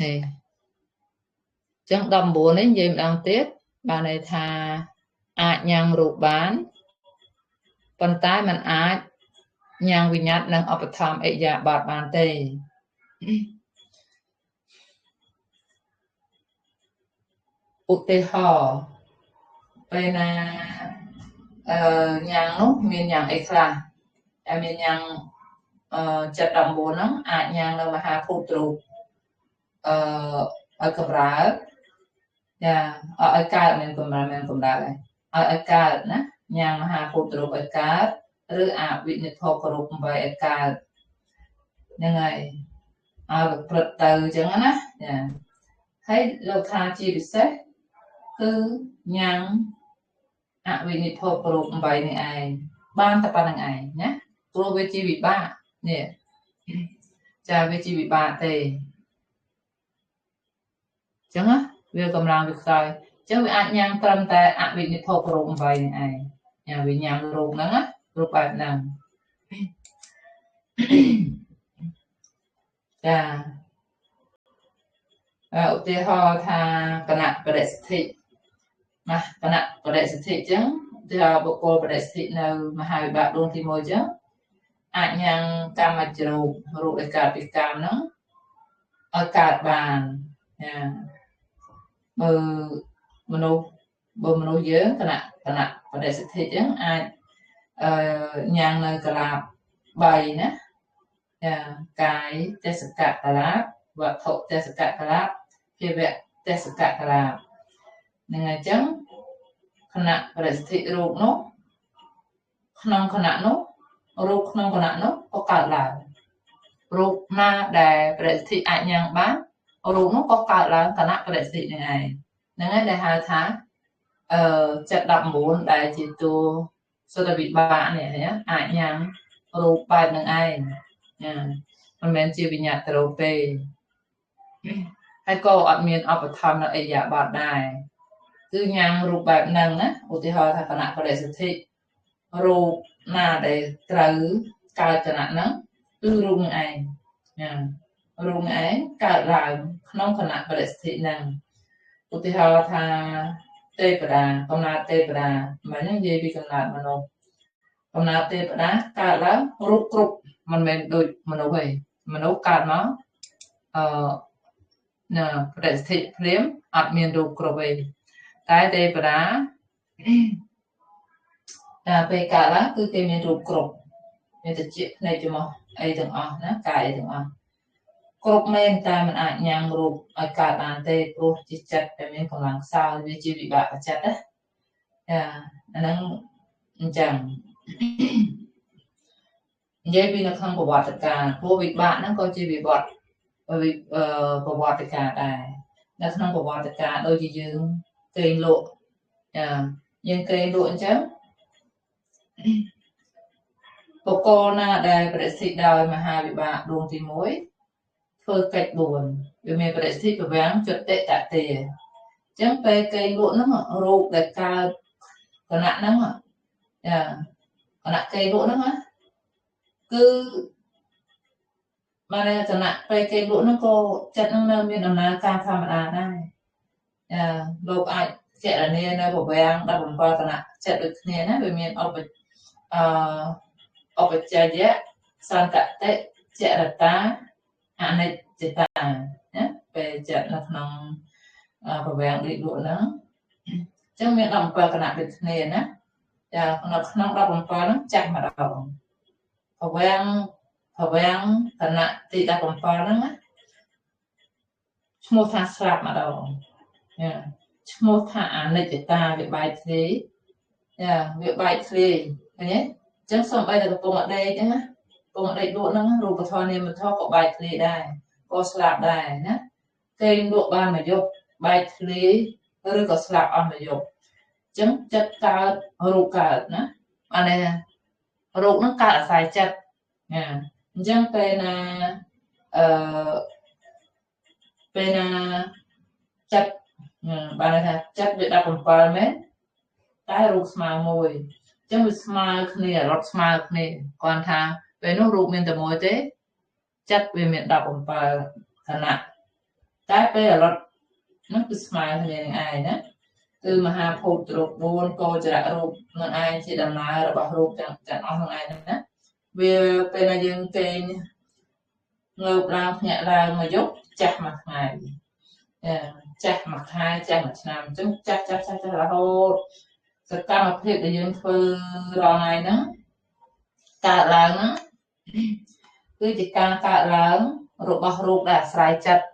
នេះចឹង19នេះនិយាយម្ដងទៀតបានន័យថាអាចញ៉ាំងរូបបានប៉ុន្តែมันអាចញ៉ាំងវិញ្ញាតនិងឧបត្ថម្ភអរិយាប័ត្របានទេឧទាហរណ៍ពេលណាញ៉ាំងនោះមានញ៉ាំងអីខ្លះតែមានញ៉ាំងចិត្ត19ហ្នឹងអាចញ៉ាំងនៅមហាភូតរូបឲ្យកម្រើកចាឲ្យកើតមានកម្រើកមានកម្រើកឲ្យកើតណាញ៉ាំងមហាភូតរូបឲ្យកើតឬអវិនិធករូប8ឲ្យកើតហ្នឹងហើយឲ្យប្រព្រឹត្តទៅអញ្ចឹងណាចាហើយលោកថាជាពិសេសគឺញ៉ាំងអវិនិធករូប8នេះឯងបានតែប៉ុណ្្នឹងឯងណាព្រោះវាជាវិបាកនេះចាវាជាវិបាកទេអញ្ចឹងណាវាកម្លាំងវាខ្សោយអញ្ចឹងវាអាចញ៉ាំងត្រឹមតែអវិនិធករូប8នេះឯងញ៉ាំវាញ៉ាំរូបហ្នឹងណារូបបែបហ្នឹងចាឧទាហរណ៍ថាគណៈបរិសិទ្ធិណាគណៈបរិសិទ្ធិអញ្ចឹងថាបុគ្គលបរិសិទ្ធិនៅមហាវិបាកដួងទី1អញ្ចឹងអាចញ៉ាំងកម្មជ្រូបរូបឯកើតពីកម្មហ្នឹងឲ្យកើតបានចាបើមនុស្សយើងគណៈបរិសិទ្ធិអញ្ចឹងអាចញ៉ាំងនៅកលាប3ណាចាកាយទេសកៈកលាបវត្ថុទេសកៈកលាបភាវៈទេសកៈកលាបហ្នឹងហើយអញ្ចឹងគណៈបរិសិទ្ធិរូបនោះក្នុងគណៈនោះរូបក្នុងគណៈនោះក៏កើតឡើងរូបណាដែលបរិសិទ្ធិអាចញ៉ាំងបានរូបនោះក៏កើតឡើងគណៈបរិសិទ្ធិនឹងឯងហ្នឹងហើយដែលហៅថាចិត្ត19ដែលជាតួសុទ្ធវិបាកនេះអាចញ៉ាំងរូបបែបនឹងឯងមិនមែនជាវិញ្ញាតរូបទេហើយក៏អត់មានឧបត្ថម្ភនៅអរិយាប័ត្រដែរគឺញ៉ាំងរូបបែបហ្នឹងណាឧទាហរណ៍ថាគណៈបរិសិទ្ធិរូបណាដែលត្រូវកើតគណៈហ្នឹងគឺរូបនឹងឯង រូបឯងកើតឡើងក្នុងគណៈបរិស្ថិនឹងឧទាហរណ៍ថាទេវតាកំណើតទេវតាមិនហ្នឹងនិយាយពីកំណើតមនុស្សកំណើតទេវតាកើតឡើងរូបគ្រប់មិនមែនដូចមនុស្សទេមនុស្សកើតមកនៅបរិស្ថិភ្លាមអត់មានរូបគ្រប់ទេតែទេវតាតែពេលកើតឡើងគឺគេមានរូបគ្រប់មានតិចភ្នែកច្រមុះអីទាំងអស់ណាកាយទាំងអស់គ្រប់មែនតែมันអាចញ៉ាំងរូបឲ្យកើតបានទេព្រោះជាចិត្តតែមានកម្លាំងខ្សោយវាជាវិបាកចិត្តណាអាហ្នឹងអញ្ចឹងនិយាយពីនៅក្នុងប្រវត្តិកាលព្រោះវិបាកហ្នឹងក៏ជាប្រវត្តិកាលដែរនៅក្នុងប្រវត្តិកាលដូចជាយើងគេងលក់យើងគេងលក់អញ្ចឹងបកលណាដែលប្រសិទ្ធដោយមហាវិបាកដួងទី1ធ្វើកិច្ច4វាមានប្រសិទ្ធប្រវាំងចុតិតតិអញ្ចឹងពេលគេងលក់ហ្នឹងរូបដែលកើតគណៈហ្នឹងគណៈគេងលក់ហ្នឹងគឺបានគណៈពេលគេងលក់ហ្នឹងក៏ចិត្តហ្នឹងនៅមានដំណើរការធម្មតាដែរលោកអាចចរនានៅប្រវាំង17គណៈចិត្តដូចគ្នាណាវាមានឧបច្ចយៈសន្តតិចរតាអនិច្ចតាណាពេលចិត្តនៅក្នុងប្រវាំងដូចលក់ហ្នឹងអញ្ចឹងមាន17គណៈដូចគ្នាណាចានៅក្នុង17ហ្នឹងចាស់ម្ដងប្រវាំងគណៈទី17ហ្នឹងណាឈ្មោះថាស្លាប់ម្ដងឈ្មោះថាអនិច្ចតាវាបែកធ្លាយវាបែកធ្លាយឃើញទេអញ្ចឹងសូម្បីតែកំពុងអដេកហ្នឹងណាកំពុងអដេកលក់ហ្នឹងរូបធម៌នាមធម៌ក៏បែកធ្លាយដែរក៏ស្លាប់ដែរណាគេលក់បានមួយយប់បែកធ្លាយឬក៏ស្លាប់អស់មួយយប់អញ្ចឹងចិត្តកើតរូបកើតណាអានេះរូបហ្នឹងកើតអាស្រ័យចិត្តអញ្ចឹងពេលណាចិត្តបានថាចិត្តវា17មែនតែរូបស្មើមួយអញ្ចឹងវាស្មើគ្នារត់ស្មើគ្នាគាត់ថាពេលនោះរូបមានតែមួយទេចិត្តវាមាន17ខណៈតែពេលរត់ហ្នឹងគឺស្មើគ្នានឹងឯងណាគឺមហាភូតរូប4កោចរៈរូបនឹងឯងជាដំណើររបស់រូបទាំងអស់នឹងឯងណាវាពេលណាយើងគេងងើបឡើងភ្ញាក់ឡើងមកយប់ចាស់មួយថ្ងៃចាស់មួយខែចាស់មួយឆ្នាំអញ្ចឹងចាស់រហូតសកម្មភាពដែលយើងធ្វើរាល់ថ្ងៃហ្នឹងកើតឡើងហ្នឹងគឺជាការកើតឡើងរបស់រូបដែលអាស្រ័យចិត្ត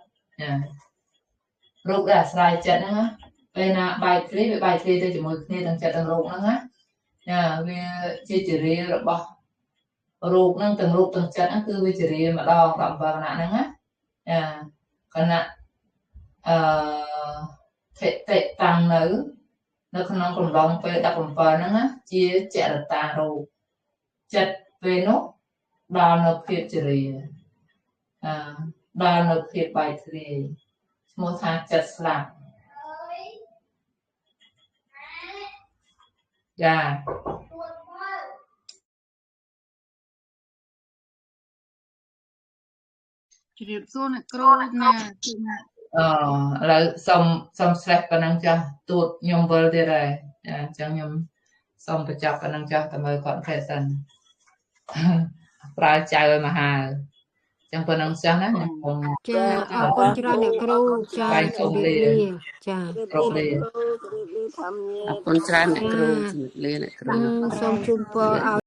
រូបដែលអាស្រ័យចិត្តហ្នឹងពេលណាបែកធ្លាយវាបែកធ្លាយទៅជាមួយគ្នាទាំងចិត្តទាំងរូបហ្នឹងណាវាជាចរិយារបស់រូបហ្នឹងទាំងរូបទាំងចិត្តហ្នឹងគឺវាចរិយាម្ដង17គណៈហ្នឹងណាគណៈធិតិតាំងនៅក្នុងកំឡុងពេល17ហ្នឹងណាជាចរតារូបចិត្តពេលនោះដល់នៅភាពចរិយាដល់នៅភាពបែកធ្លាយឈ្មោះថាចិត្តស្លាប់ចាជ្រាបសួរអ្នកគ្រូណាឥឡូវសុំស្រេះប៉ុណ្ណឹងចាស់ទួតខ្ញុំវិលទៀតហើយចាអញ្ចឹងខ្ញុំសុំបញ្ចប់ប៉ុណ្ណឹងចាស់តែមើលគាត់ខេសិនប្រើចៅឲ្យមកហើអញ្ចឹងប៉ុណ្ណឹងចាស់ណាខ្ញុំចាអរគុណច្រើនអ្នកគ្រូចាជម្រាបលាចាគ្រប់លាអរគុណច្រើនអ្នកគ្រូជម្រាបលាអ្នកគ្រូសូមជូនពរឲ្យ